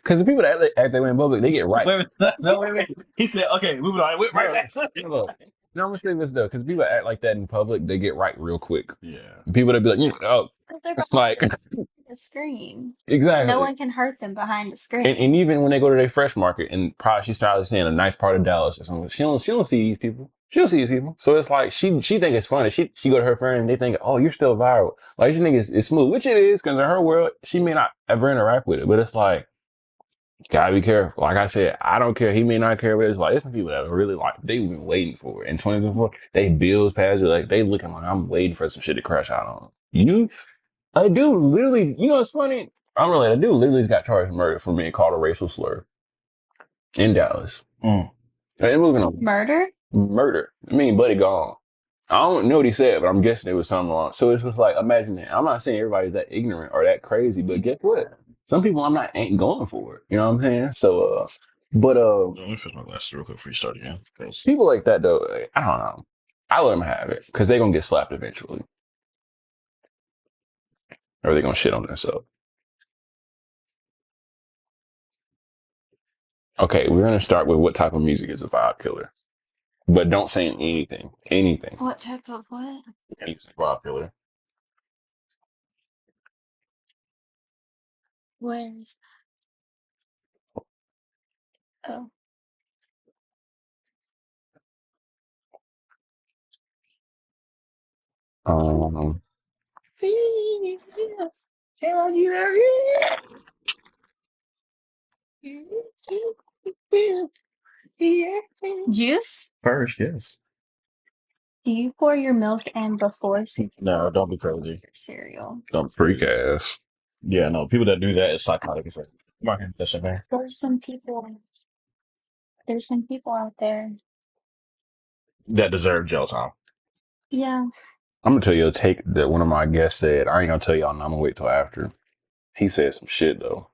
Because the people that act that way in public, they get right. Wait. He said, "Okay, moving on." Wait, right back. No, I'm gonna say this though, because people that act like that in public, they get right real quick. Yeah. People that be like, it's like the screen. Exactly. No one can hurt them behind the screen. And even when they go to their fresh market and probably she started saying a nice part of Dallas or something, she don't see these people. She don't see these people. So it's like she think it's funny. She go to her friend and they think, oh, you're still viral. Like she think it's smooth, which it is, because in her world she may not ever interact with it. But it's like, gotta be careful. Like I said, I don't care. He may not care, but it's like, there's some people that are really like, they've been waiting for it. In 2024, they bills past you, like they looking like I'm waiting for some shit to crash out on them. I do literally, it's funny. A dude literally got charged with murder for being called a racial slur. in Dallas. Mm. And moving on. Murder? Murder. I mean, buddy gone. I don't know what he said, but I'm guessing it was something wrong. So it's just like, imagine that. I'm not saying everybody's that ignorant or that crazy, but guess what? Some people ain't going for it. You know what I'm saying? So, Let me fix my glasses real quick before you start again. people like that though, I don't know. I let them have it because they're gonna get slapped eventually, or they're gonna shit on themselves. Okay, we're gonna start with what type of music is a vibe killer, but don't say anything. Anything. What type of what? Anything. Vibe killer. Where's oh. Juice? First, yes. Do you pour your milk in before No, don't be crazy. your cereal? Don't Freak ass. Yeah, no. People that do that is psychotic. Come on, that's your man. There's some people out there. That deserve jail time. Yeah. I'm gonna tell you a take that one of my guests said. I ain't gonna tell y'all. I'm gonna wait till after. He said some shit though.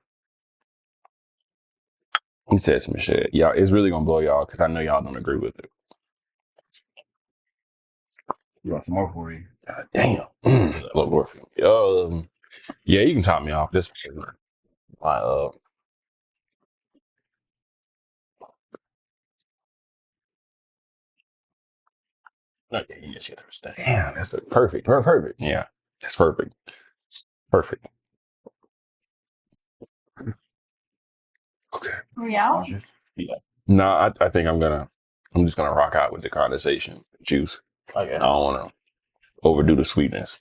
He said some shit. Y'all, it's really gonna blow y'all because I know y'all don't agree with it. You want some more for you? God damn. Look, Warfield. Yeah, you can top me off. This my Okay, you just get that. damn, that's perfect. Perfect. Yeah, that's perfect. Perfect. Okay. Yeah. Yeah. No, I think I'm just gonna rock out with the condensation juice. Okay. I don't want to overdo the sweetness.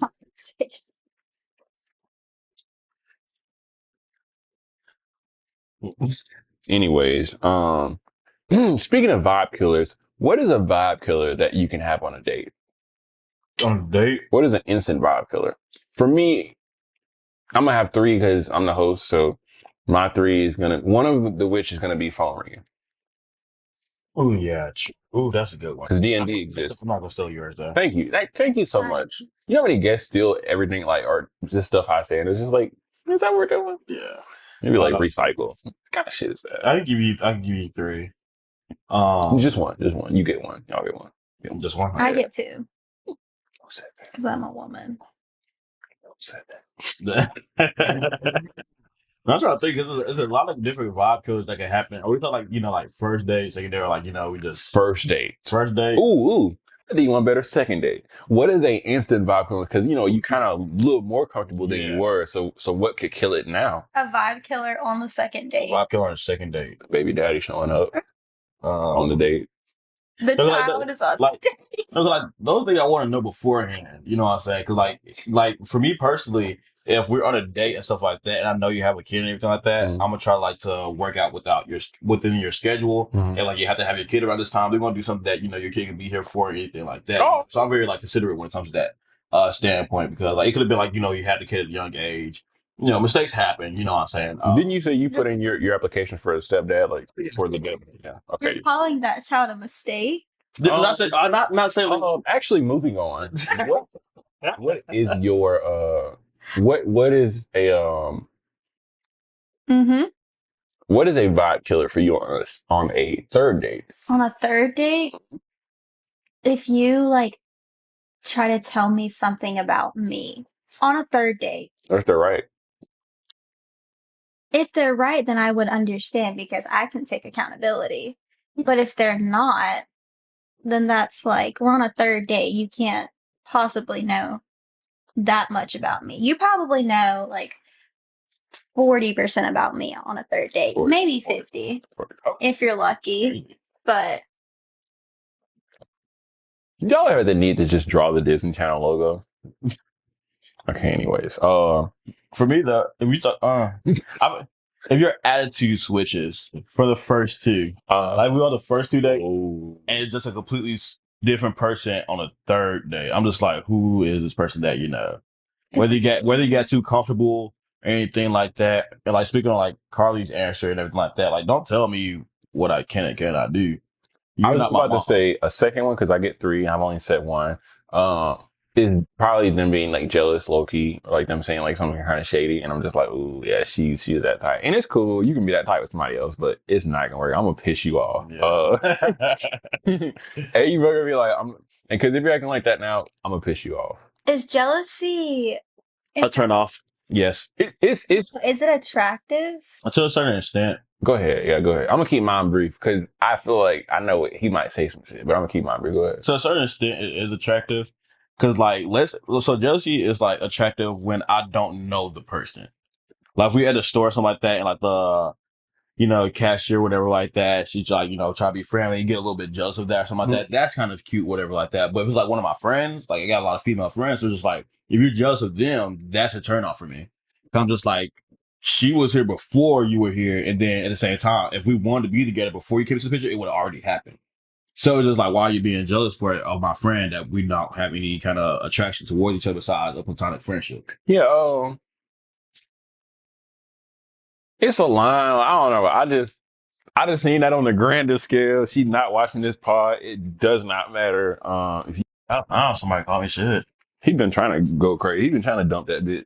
Anyways, speaking of vibe killers, what is a vibe killer that you can have on a date? On a date? What is an instant vibe killer? For me, I'm gonna have three because I'm the host. So my three is one of the which is gonna be phone ringing. Oh yeah. Oh, that's a good one. Because D&D exists. I'm not gonna steal yours though. Thank you. Thank you so much. You know how many guests steal everything like or just stuff I say and it's just like, is that what we're doing? Yeah. Maybe like recycle. What kind of shit is that? I can give you three. Just one. You get one. Y'all get one. Just one. I get two. Don't say that. Because I'm a woman. Don't say that. I'm trying to think. There's a lot of different vibe killers that can happen. Are we talking like first date, second date, or we just First date. First date. Ooh. I think one better second date. What is a instant vibe killer? Because you kind of look more comfortable than you were. So what could kill it now? A vibe killer on the second date. Vibe killer on the second date. Baby daddy showing up on the date. The child is on the date. Those things I want to know beforehand. You know what I'm saying? Because like for me personally, if we're on a date and stuff like that, and I know you have a kid and everything like that, I'm gonna try to work out within your schedule, and you have to have your kid around this time. They're gonna do something that your kid can be here for, or anything like that. Oh. So I'm very considerate when it comes to that standpoint because it could have been you had the kid at a young age. Mistakes happen. You know what I'm saying? Didn't you say you put in your application for a stepdad for the baby? Yeah. Okay. You're calling that child a mistake? Not saying. Actually, moving on. What is your what is a what is a vibe killer for you on a third date? On a third date, if you try to tell me something about me on a third date. If they're right. If they're right, then I would understand because I can take accountability. But if they're not, then that's we're on a third date. You can't possibly know that much about me. You probably know 40% about me on a third date, 40, maybe 50 if you're lucky. But y'all ever the need to just draw the Disney Channel logo? Okay, anyways. For me though, if you talk if your attitude switches for the first two, we on the first 2 days, and it's just a completely different person on a third day. I'm just like, who is this person that Whether you get too comfortable or anything like that, and speaking on Carly's answer and everything like that, don't tell me what I can and cannot do. I You're was not just my about to mom. say a second one because I get three. I've only said one. Is probably them being like jealous, low key, or like them saying like something kind of shady, and I'm just like, ooh, yeah, she's that type, and it's cool. You can be that type with somebody else, but it's not gonna work. I'm gonna piss you off. Yeah. Hey, you better be like, and because if you're acting like that now, I'm gonna piss you off. Is jealousy? A turn off. Yes. It's. Is it attractive? To a certain extent. Go ahead, yeah, go ahead. I'm gonna keep mine brief because I feel like I know he might say some shit, but I'm gonna keep mine brief. Go ahead. To a certain extent, it is attractive. Cause like, so jealousy is like attractive when I don't know the person. Like if we at a store or something like that, and like cashier, whatever like that, she's like, try to be friendly, you get a little bit jealous of that or something like that. That's kind of cute, whatever like that. But if it's like one of my friends, like I got a lot of female friends, so it's just like, if you're jealous of them, that's a turn off for me. I'm just like, she was here before you were here, and then at the same time, if we wanted to be together before you came to the picture, it would have already happened. So it's just like, why are you being jealous of my friend that we not have any kind of attraction towards each other besides a platonic friendship? Yeah, it's a line. I don't know. I just seen that on the grander scale. She's not watching this pod. It does not matter. If you, Somebody call me shit. he's been trying to go crazy. He's been trying to dump that bitch.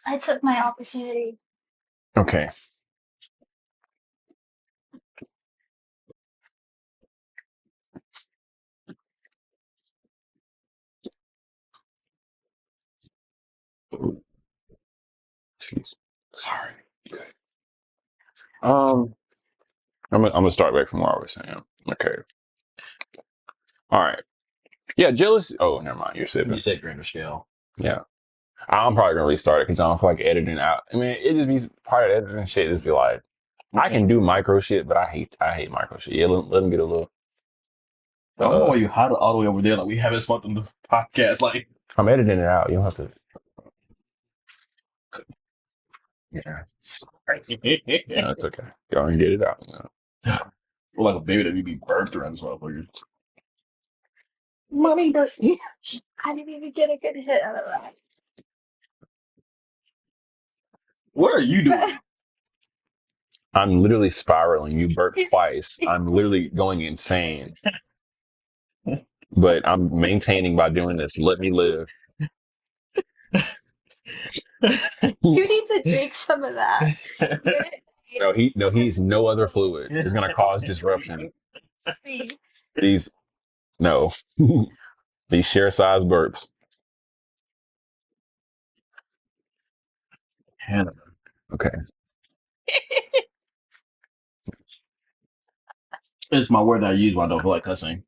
I took my opportunity. Okay. Jeez. Sorry. Good. I'm gonna start back from where I was saying. Okay. All right. Yeah, jealousy. Oh, never mind. You're sipping. You said grander scale. Yeah. I'm probably gonna restart it because I don't feel like editing out. I mean, it just be part of editing shit. Just be like, I can do micro shit, but I hate micro shit. Yeah, let them get a little. I don't know why you hide it all the way over there. Like we haven't smoked on the podcast. Like I'm editing it out. You don't have to. Yeah. sorry. No, it's okay. Go and get it out. We're like a baby that we be birthed around this motherfucker. Mommy, but I didn't even get a good hit out of that. What are you doing? I'm literally spiraling. You burped twice. I'm literally going insane. But I'm maintaining by doing this. Let me live. You need to drink some of that. He's no other fluid. It's gonna cause disruption. See. These share size burps. Hannah. Okay. It's my word that I use when I don't feel like cussing.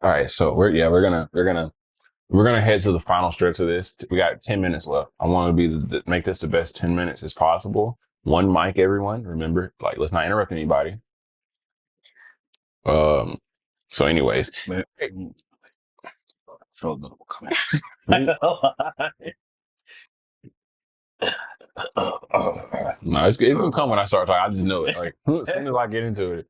All right, so we're gonna head to the final stretch of this. We got 10 minutes left. I want to make this the best 10 minutes as possible. One mic, everyone. Remember, like, let's not interrupt anybody. So anyways. Man, feel good coming. No, it's gonna come when I start talking. I just know it. Like as soon as I get into it,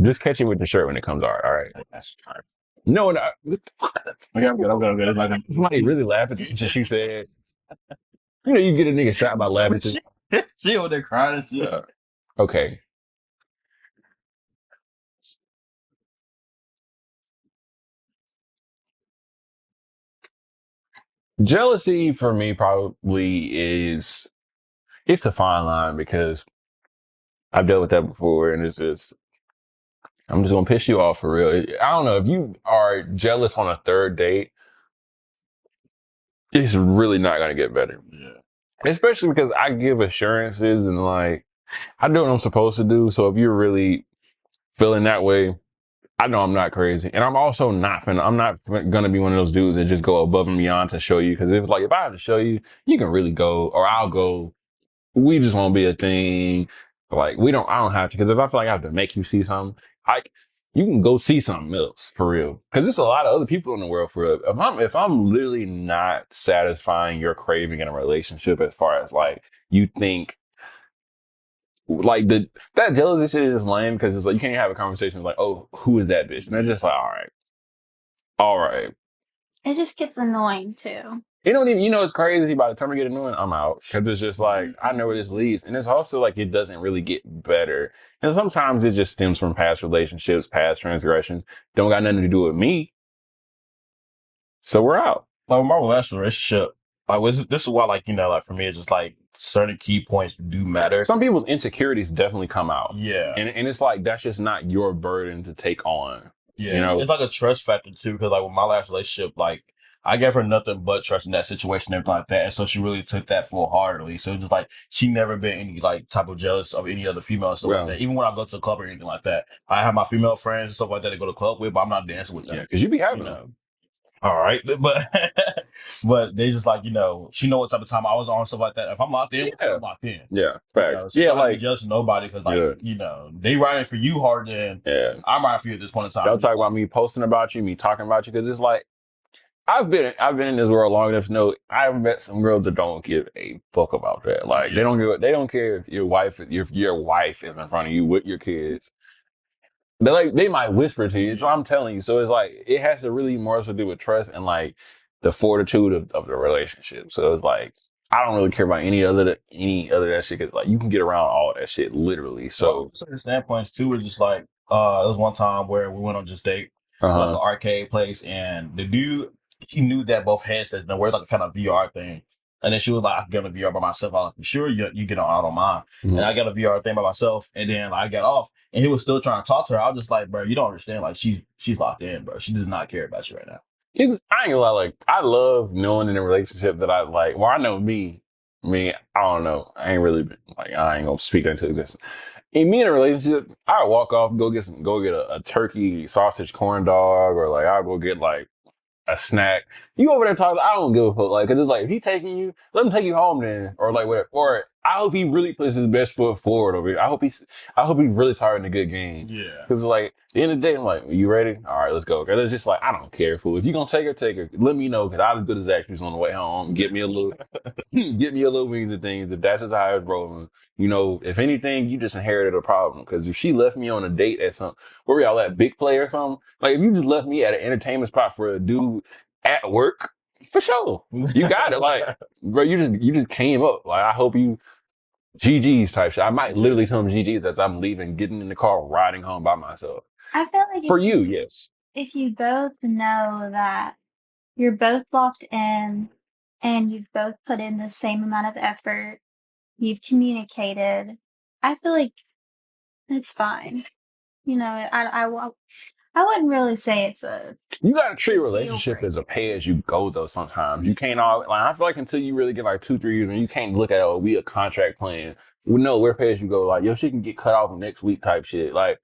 just catch it with the shirt when it comes out. All right. That's fine. No, no. Okay, I'm good. Somebody really laughing at shit you said. You get a nigga shot by laughing. She over there crying and shit. Okay. Jealousy for me probably it's a fine line because I've dealt with that before, and I'm just gonna piss you off for real. I don't know if you are jealous on a third date, it's really not gonna get better. Yeah. Especially because I give assurances and like I do what I'm supposed to do. So if you're really feeling that way, I know I'm not crazy, and I'm also I'm not gonna be one of those dudes that just go above and beyond to show you. Because if I have to show you, you can really go, or I'll go. We just won't be a thing. Like I don't have to. Because if I feel like I have to make you see something, you can go see something else for real. Because there's a lot of other people in the world for real. If I'm literally not satisfying your craving in a relationship, as far as like you think. Like that jealousy shit is just lame because it's like you can't have a conversation like, oh, who is that bitch? And they're just like, all right. It just gets annoying too. It don't even, it's crazy. By the time I get annoying, I'm out. Cause it's just like, I know where this leads. And it's also like, it doesn't really get better. And sometimes it just stems from past relationships, past transgressions. Don't got nothing to do with me. So we're out. Like my last relationship, this is why, like, like for me, it's just like certain key points do matter. Some people's insecurities definitely come out. Yeah. And it's like, that's just not your burden to take on. Yeah. It's like a trust factor too. Cause like with my last relationship, like I gave her nothing but trust in that situation and everything like that. And so she really took that full heartedly. So it's just like, she never been any like type of jealous of any other female and stuff like that. Even when I go to the club or anything like that, I have my female friends and stuff like that to go to the club with, but I'm not dancing with them. Yeah. Cause you be having them. All right, but but they just like she know what type of time I was on, stuff like that. If I'm locked in, I'm locked in. Yeah, fact. So like just nobody because like they riding for you harder than I'm riding for you at this point in time. Y'all talk about me posting about you, me talking about you, because it's like I've been in this world long enough to know I've met some girls that don't give a fuck about that. Like they don't care if your wife is in front of you with your kids. They might whisper to you. So I'm telling you. So it's like it has to really more so do with trust and like the fortitude of the relationship. So it's like I don't really care about any other that shit. Cause like you can get around all that shit literally. So certain standpoints too is just like it was one time where we went on just date like an arcade place and the dude he knew that both headsets and we're like a kind of VR thing. And then she was like, I can get a VR by myself. I was like, sure, you get on, I don't mind. And I got a VR thing by myself. And then I got off and he was still trying to talk to her. I was just like, bro, you don't understand. Like she's locked in, bro. She does not care about you right now. I ain't gonna lie, like I love knowing in a relationship that I like. Well, I know me, I don't know. I ain't gonna speak that into existence. In me in a relationship, I walk off and go get a turkey sausage corn dog, or like I'll go get like a snack. You over there talking, I don't give a fuck. Like, cause it's like, if he taking you, let him take you home then. Or like, whatever. Or I hope he really puts his best foot forward over here. I hope he's really targeting a good game. Yeah. Cause like, at the end of the day, I'm like, you ready? All right, let's go. Cause it's just like, I don't care, fool. If you gonna take her. Let me know. Cause I was good as actors on the way home. Get me a little wings and things. If that's just how it's rolling. If anything, you just inherited a problem. Cause if she left me on a date at where y'all at, Big Play or something? Like, if you just left me at an entertainment spot for a dude at work, for sure. You got it. Like, bro, you just came up. Like, I hope you GG's type shit. I might literally tell him GG's as I'm leaving, getting in the car, riding home by myself. I feel like for you, yes. If you both know that you're both locked in and you've both put in the same amount of effort, you've communicated, I feel like it's fine. I wouldn't really say it's a. You gotta treat a relationship as a pay as you go though. Sometimes you can't I feel like until you really get like 2-3 years and you can't look at we a contract plan. No, we're pay as you go. Like she can get cut off next week type shit. Like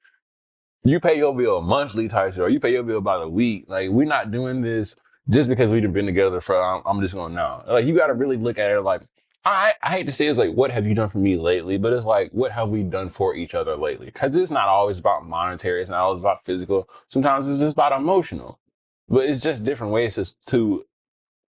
you pay your bill monthly type shit, or you pay your bill by the week. Like we're not doing this just because we've been together for. I'm just gonna know. Like you gotta really look at it like. I hate to say it's like, what have you done for me lately? But it's like, what have we done for each other lately? Because it's not always about monetary. It's not always about physical. Sometimes it's just about emotional. But it's just different ways to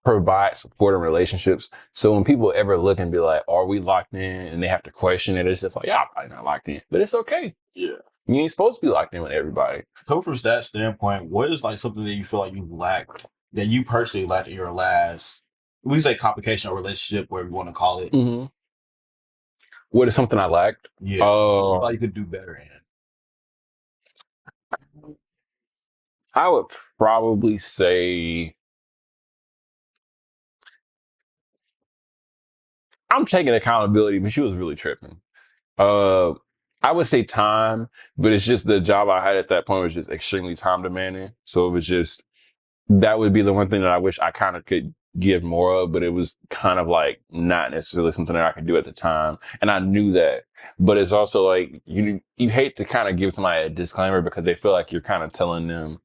provide support in relationships. So when people ever look and be like, are we locked in? And they have to question it. It's just like, yeah, I'm probably not locked in. But it's okay. Yeah. You ain't supposed to be locked in with everybody. So from that standpoint, what is like something that you feel like you lacked, that you personally lacked in your last, we say complication or relationship, whatever you want to call it? Mm-hmm. What is something I lacked? Yeah. You thought you could do better in? I would probably say I'm taking accountability, but she was really tripping. I would say time, but it's just the job I had at that point was just extremely time demanding. So it was just, that would be the one thing that I wish I kind of could give more of, but it was kind of like not necessarily something that I could do at the time. And I knew that, but it's also like, you hate to kind of give somebody a disclaimer because they feel like you're kind of telling them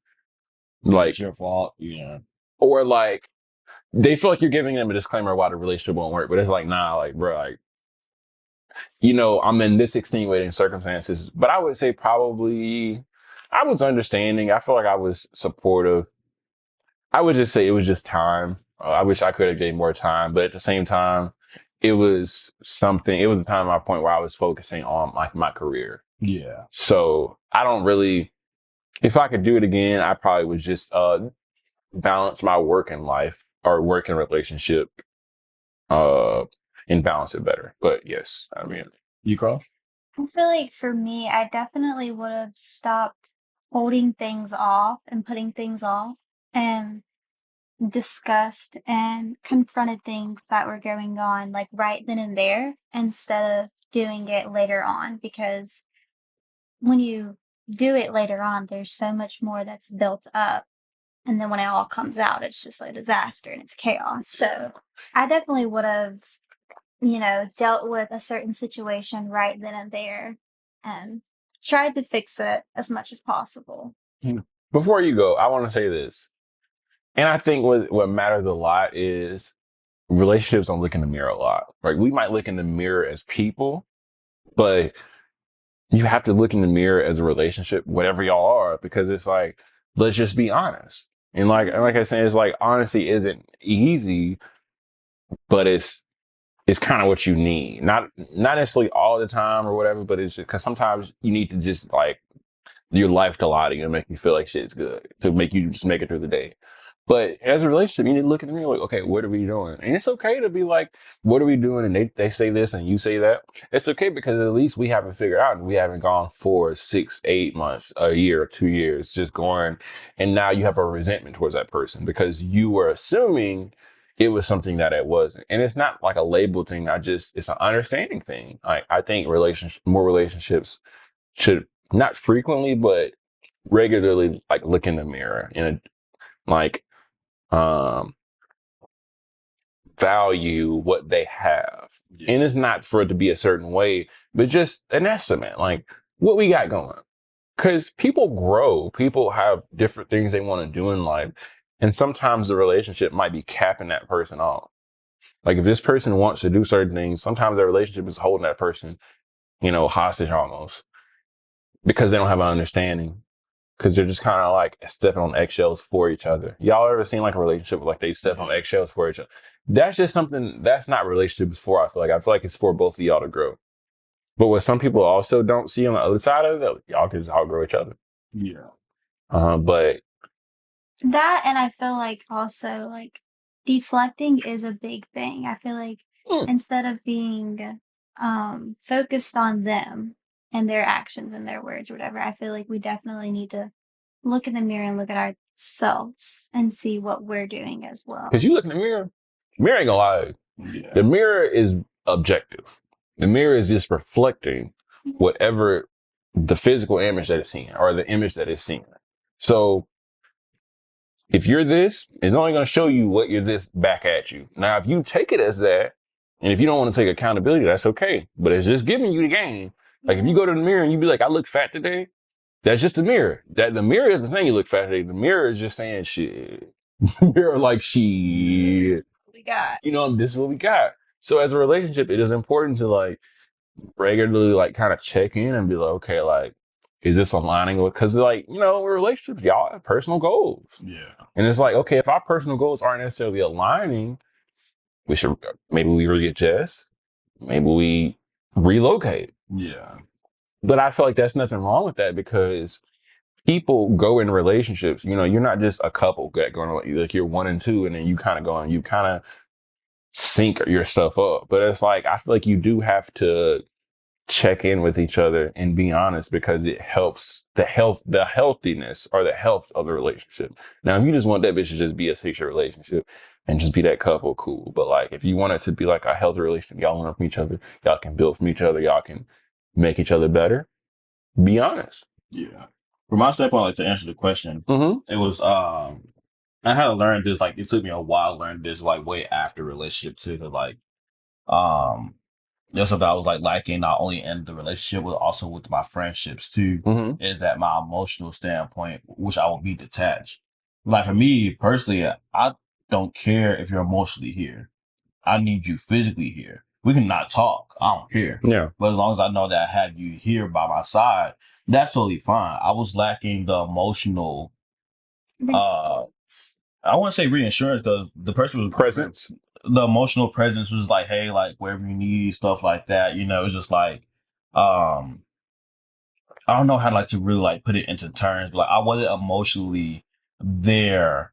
like, it's your fault. Yeah. Or like, they feel like you're giving them a disclaimer why the relationship won't work, but it's like, nah, like, bro, like, I'm in this extenuating circumstances, but I would say probably I was understanding. I feel like I was supportive. I would just say it was just time. I wish I could have gave more time, but at the same time, it was a time at my point where I was focusing on my career. Yeah. So I don't really, if I could do it again, I probably would just balance my work and life. or working relationship and balance it better. But yes, I mean, You, Carl? I feel like for me, I definitely would have stopped holding things off and putting things off and discussed and confronted things that were going on like right then and there instead of doing it later on, because when you do it later on, there's so much more that's built up. And then when it all comes out, it's just a disaster and it's chaos. So I definitely would have, dealt with a certain situation right then and there and tried to fix it as much as possible. before you go, I want to say this, and I think what matters a lot is relationships don't look in the mirror a lot. Right? We might look in the mirror as people, but you have to look in the mirror as a relationship, whatever y'all are, because it's like, let's just be honest. And like I said, it's like honesty isn't easy, but it's kind of what you need. Not necessarily all the time or whatever, but it's just because sometimes you need to just like your life to lie to you and make you feel like shit's good to make you just make it through the day. But as a relationship, you need to look at the mirror like, okay, what are we doing? And it's okay to be like, what are we doing? And they say this and you say that. It's okay because at least we haven't figured out and we haven't gone 4, 6, 8 months, a year, 2 years, just going. And now you have a resentment towards that person because you were assuming it was something that it wasn't. And it's not like a label thing. It's an understanding thing. I think more relationships should not frequently, but regularly, like look in the mirror and like, um, value what they have. Yeah. And it's not for it to be a certain way, but just an estimate, like what we got going. Cause people grow, people have different things they want to do in life. And sometimes the relationship might be capping that person off. Like if this person wants to do certain things, sometimes their relationship is holding that person, hostage almost because they don't have an understanding. Cause they're just kind of like stepping on eggshells for each other. Y'all ever seen like a relationship where, like they step on eggshells for each other? That's just something that's not relationships for. I feel like it's for both of y'all to grow. But what some people also don't see on the other side of it, y'all can just outgrow each other. Yeah. But That, and I feel like also like deflecting is a big thing. I feel like mm, instead of being focused on them and their actions and their words or whatever, I feel like we definitely need to look in the mirror and look at ourselves and see what we're doing as well. cause you look in the mirror ain't gonna lie. Yeah. The mirror is objective. The mirror is just reflecting whatever the physical image that it's seeing or the image that it's seeing. So if you're this, it's only going to show you what you're this back at you. Now, if you take it as that, and if you don't want to take accountability, that's okay. But it's just giving you the game. Like if you go to the mirror and you be like, I look fat today, that's just the mirror. That the mirror isn't saying you look fat today. The mirror is just saying shit. The mirror like shit. We got. This is what we got. So as a relationship, it is important to like regularly like kind of check in and be like, okay, like, is this aligning with, because like, relationships, y'all have personal goals. Yeah. And it's like, okay, if our personal goals aren't necessarily aligning, maybe we readjust, maybe we relocate. Yeah. But I feel like that's nothing wrong with that because people go in relationships, you're not just a couple that going like you're one and two and then you kind of go and you kind of sync your stuff up. But it's like, I feel like you do have to check in with each other and be honest because it helps the healthiness or the health of the relationship. Now, if you just want that bitch to just be a 6-year relationship and just be that couple, cool. But like, if you want it to be like a healthy relationship, y'all learn from each other, y'all can build from each other, y'all can make each other better. Be honest. Yeah. From my standpoint, like to answer the question, Mm-hmm. it was I had to learn this. Like it took me a while to learn this, like way after relationship too. To like there's something I was like liking not only in the relationship but also with my friendships too. Mm-hmm. Is that my emotional standpoint, which I will be detached. Like for me personally, I don't care if you're emotionally here. I need you physically here. We can not talk. I don't care. Yeah. But as long as I know that I have you here by my side, that's totally fine. I was lacking the emotional, I wouldn't say reassurance because the person was Presence. the emotional presence was like, hey, like wherever you need, stuff like that. It's just like, um, I don't know how like to really like put it into terms, but like I wasn't emotionally there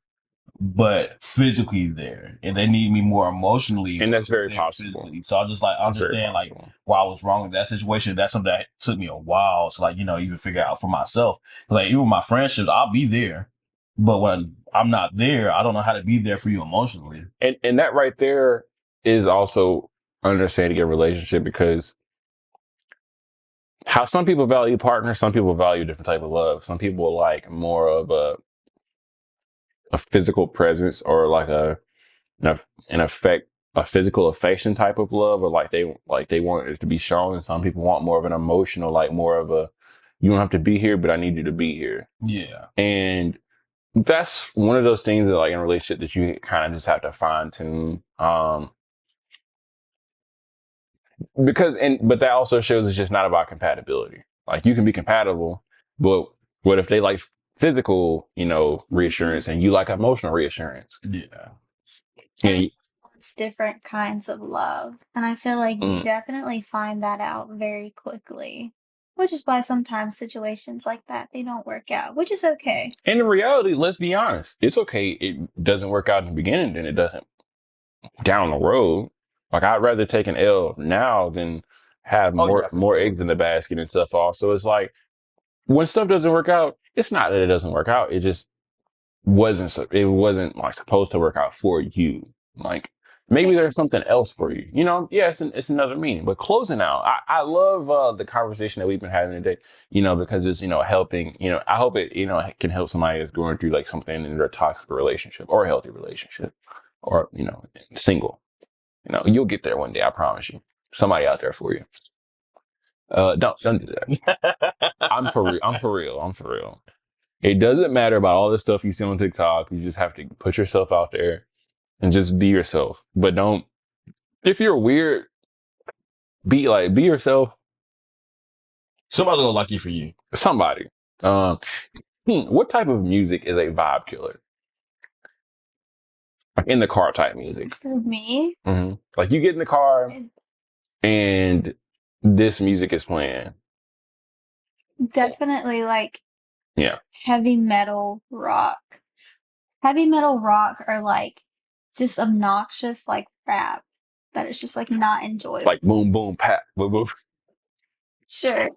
but physically there, and they need me more emotionally. And that's very possible. Physically. So I just like understand like why I was wrong in that situation. That's something that took me a while to like, even figure out for myself. Like even my friendships, I'll be there, but when I'm not there, I don't know how to be there for you emotionally. And that right there is also understanding a relationship, because how some people value partners, some people value a different type of love. Some people like more of a physical presence, or like an effect, a physical affection type of love, or like they want it to be shown. And some people want more of an emotional, like more of a, you don't have to be here, but I need you to be here. Yeah. And that's one of those things that like in a relationship that you kind of just have to fine tune. But that also shows it's just not about compatibility. Like you can be compatible, but what if they like physical, reassurance, and you like emotional reassurance? Yeah. And it's different kinds of love. And I feel like you definitely find that out very quickly. Which is why sometimes situations like that, they don't work out, which is okay. And in reality, let's be honest, it's okay it doesn't work out in the beginning than it doesn't down the road. Like I'd rather take an L now than have more eggs in the basket and stuff off. So it's like when stuff doesn't work out, it's not that it doesn't work out. It just wasn't like supposed to work out for you. Like maybe there's something else for you. Yeah, it's another meaning. But closing out, I love the conversation that we've been having today, because it's, helping, I hope it, can help somebody that's going through like something in their toxic relationship or a healthy relationship, or, single. You'll get there one day, I promise you. Somebody out there for you. Don't do that. I'm for real. It doesn't matter about all the stuff you see on TikTok. You just have to put yourself out there and just be yourself. But don't, if you're weird, be yourself. Somebody's gonna like you for you. Somebody. What type of music is a vibe killer? Like in the car type music. For me? Mm-hmm. Like you get in the car and this music is playing. Definitely like yeah, heavy metal rock. Heavy metal rock or like just obnoxious like rap that is just like not enjoyable. Like boom boom pat boom boom. Sure.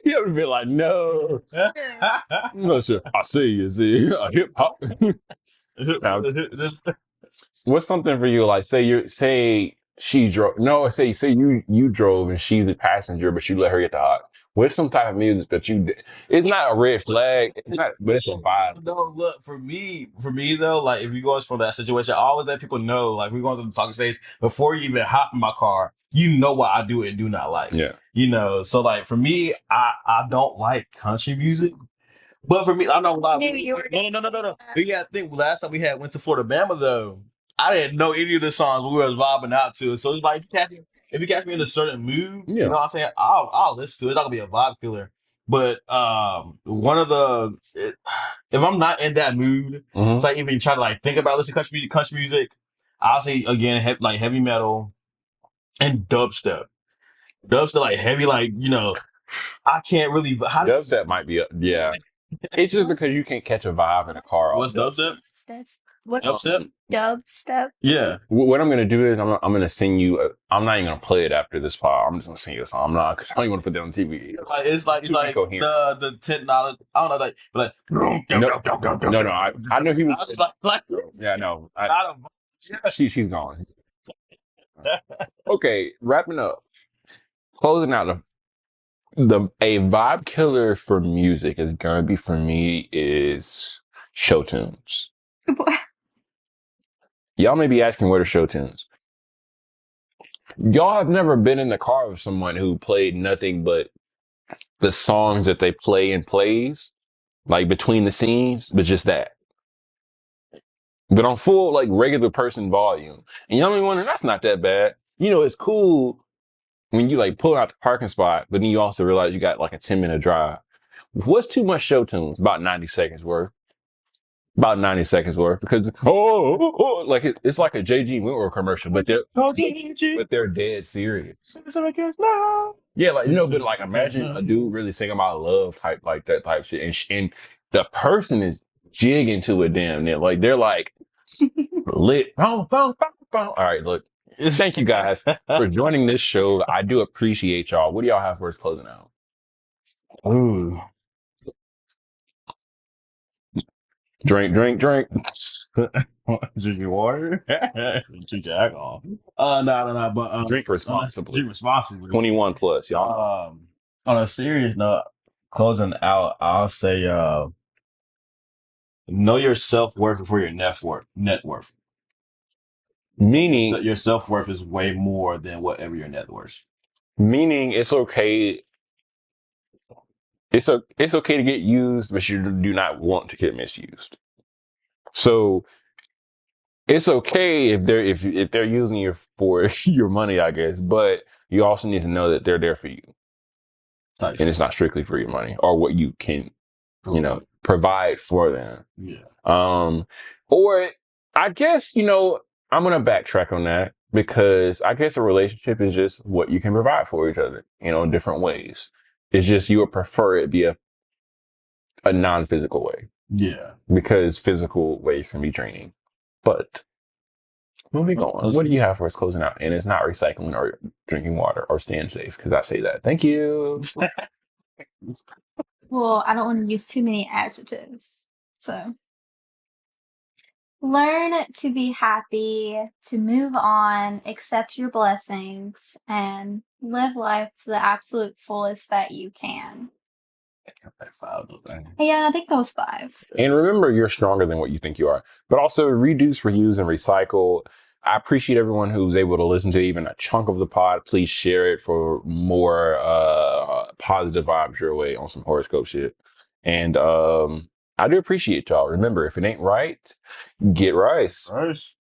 You ever be like, no. I'm not sure. I see a hip hop. What's something for you? Like say she drove. No, say you drove and she's a passenger, but you let her get the hot. What's some type of music that you? It's not a red flag. It's not, but it's a vibe. No, look for me though. Like if you go from that situation, I always let people know. Like we go to the talking stage before you even hop in my car. You know what I do and do not like. Yeah. So like for me, I don't like country music. But for me, I know a lot of people. No. Yeah, I think last time we went to Florida Bama though, I didn't know any of the songs we was vibing out to. So it's like if you catch me in a certain mood, you know what I'm saying, I'll listen to it. It's not gonna be a vibe killer. But one of if I'm not in that mood, so I even try to like think about listening to country music, I'll say again heavy metal and dubstep. Dubstep like heavy, like I can't really. Dubstep might be yeah. It's just because you can't catch a vibe in a car. What's dubstep? What Dubstep? Dubstep. Yeah. What I'm gonna do is I'm gonna sing you. I'm not even gonna play it after this part. I'm just gonna sing you a song. I'm not, because I don't even want to put that on TV. It's like the $10. I don't know, like no. I know he was. I was like yeah, no. She's gone. Okay, wrapping up, closing out. A vibe killer for music is gonna be for me is show tunes. Y'all may be asking, what are show tunes? Y'all have never been in the car with someone who played nothing but the songs that they play in plays, like between the scenes, but just that. But on full, like regular person volume. And y'all may wonder, that's not that bad. It's cool when you like pull out the parking spot, but then you also realize you got like a 10-minute drive. What's too much show tunes? About 90 seconds worth. Because like it's like a JG Wentworth commercial, but they're dead serious. Yeah, like but like imagine a dude really singing about love type, like that type shit, and The person is jigging to a damn nail. Like they're like lit. Boom, boom, boom, boom. All right, look. Thank you guys for joining this show. I do appreciate y'all. What do y'all have for us closing out? Ooh. Drink. Drinking water, drinking alcohol. No, but Drink responsibly. Drink responsibly. 21 plus, y'all. On a serious note, closing out, I'll say, know your self-worth before your net worth. Meaning Your self-worth is way more than whatever your net worth. Meaning it's okay. It's okay to get used, but you do not want to get misused. So it's okay if they're using you for your money, I guess, but you also need to know that they're there for you. And it's not strictly for your money or what you can, provide for them. Yeah. Or I guess, I'm going to backtrack on that because I guess a relationship is just what you can provide for each other, in different ways. It's just you would prefer it be a non-physical way. Yeah. Because physical ways can be draining. But moving on, what do you have for us closing out? And it's not recycling or drinking water or staying safe because I say that. Thank you. Well, I don't want to use too many adjectives. So learn to be happy, to move on, accept your blessings, and live life to the absolute fullest that you can. Yeah, I think those 5. And remember, you're stronger than what you think you are. But also reduce, reuse, and recycle. I appreciate everyone who's able to listen to even a chunk of the pod. Please share it for more positive vibes your way on some horoscope shit. And I do appreciate y'all. Remember, if it ain't right, get rice. Rice.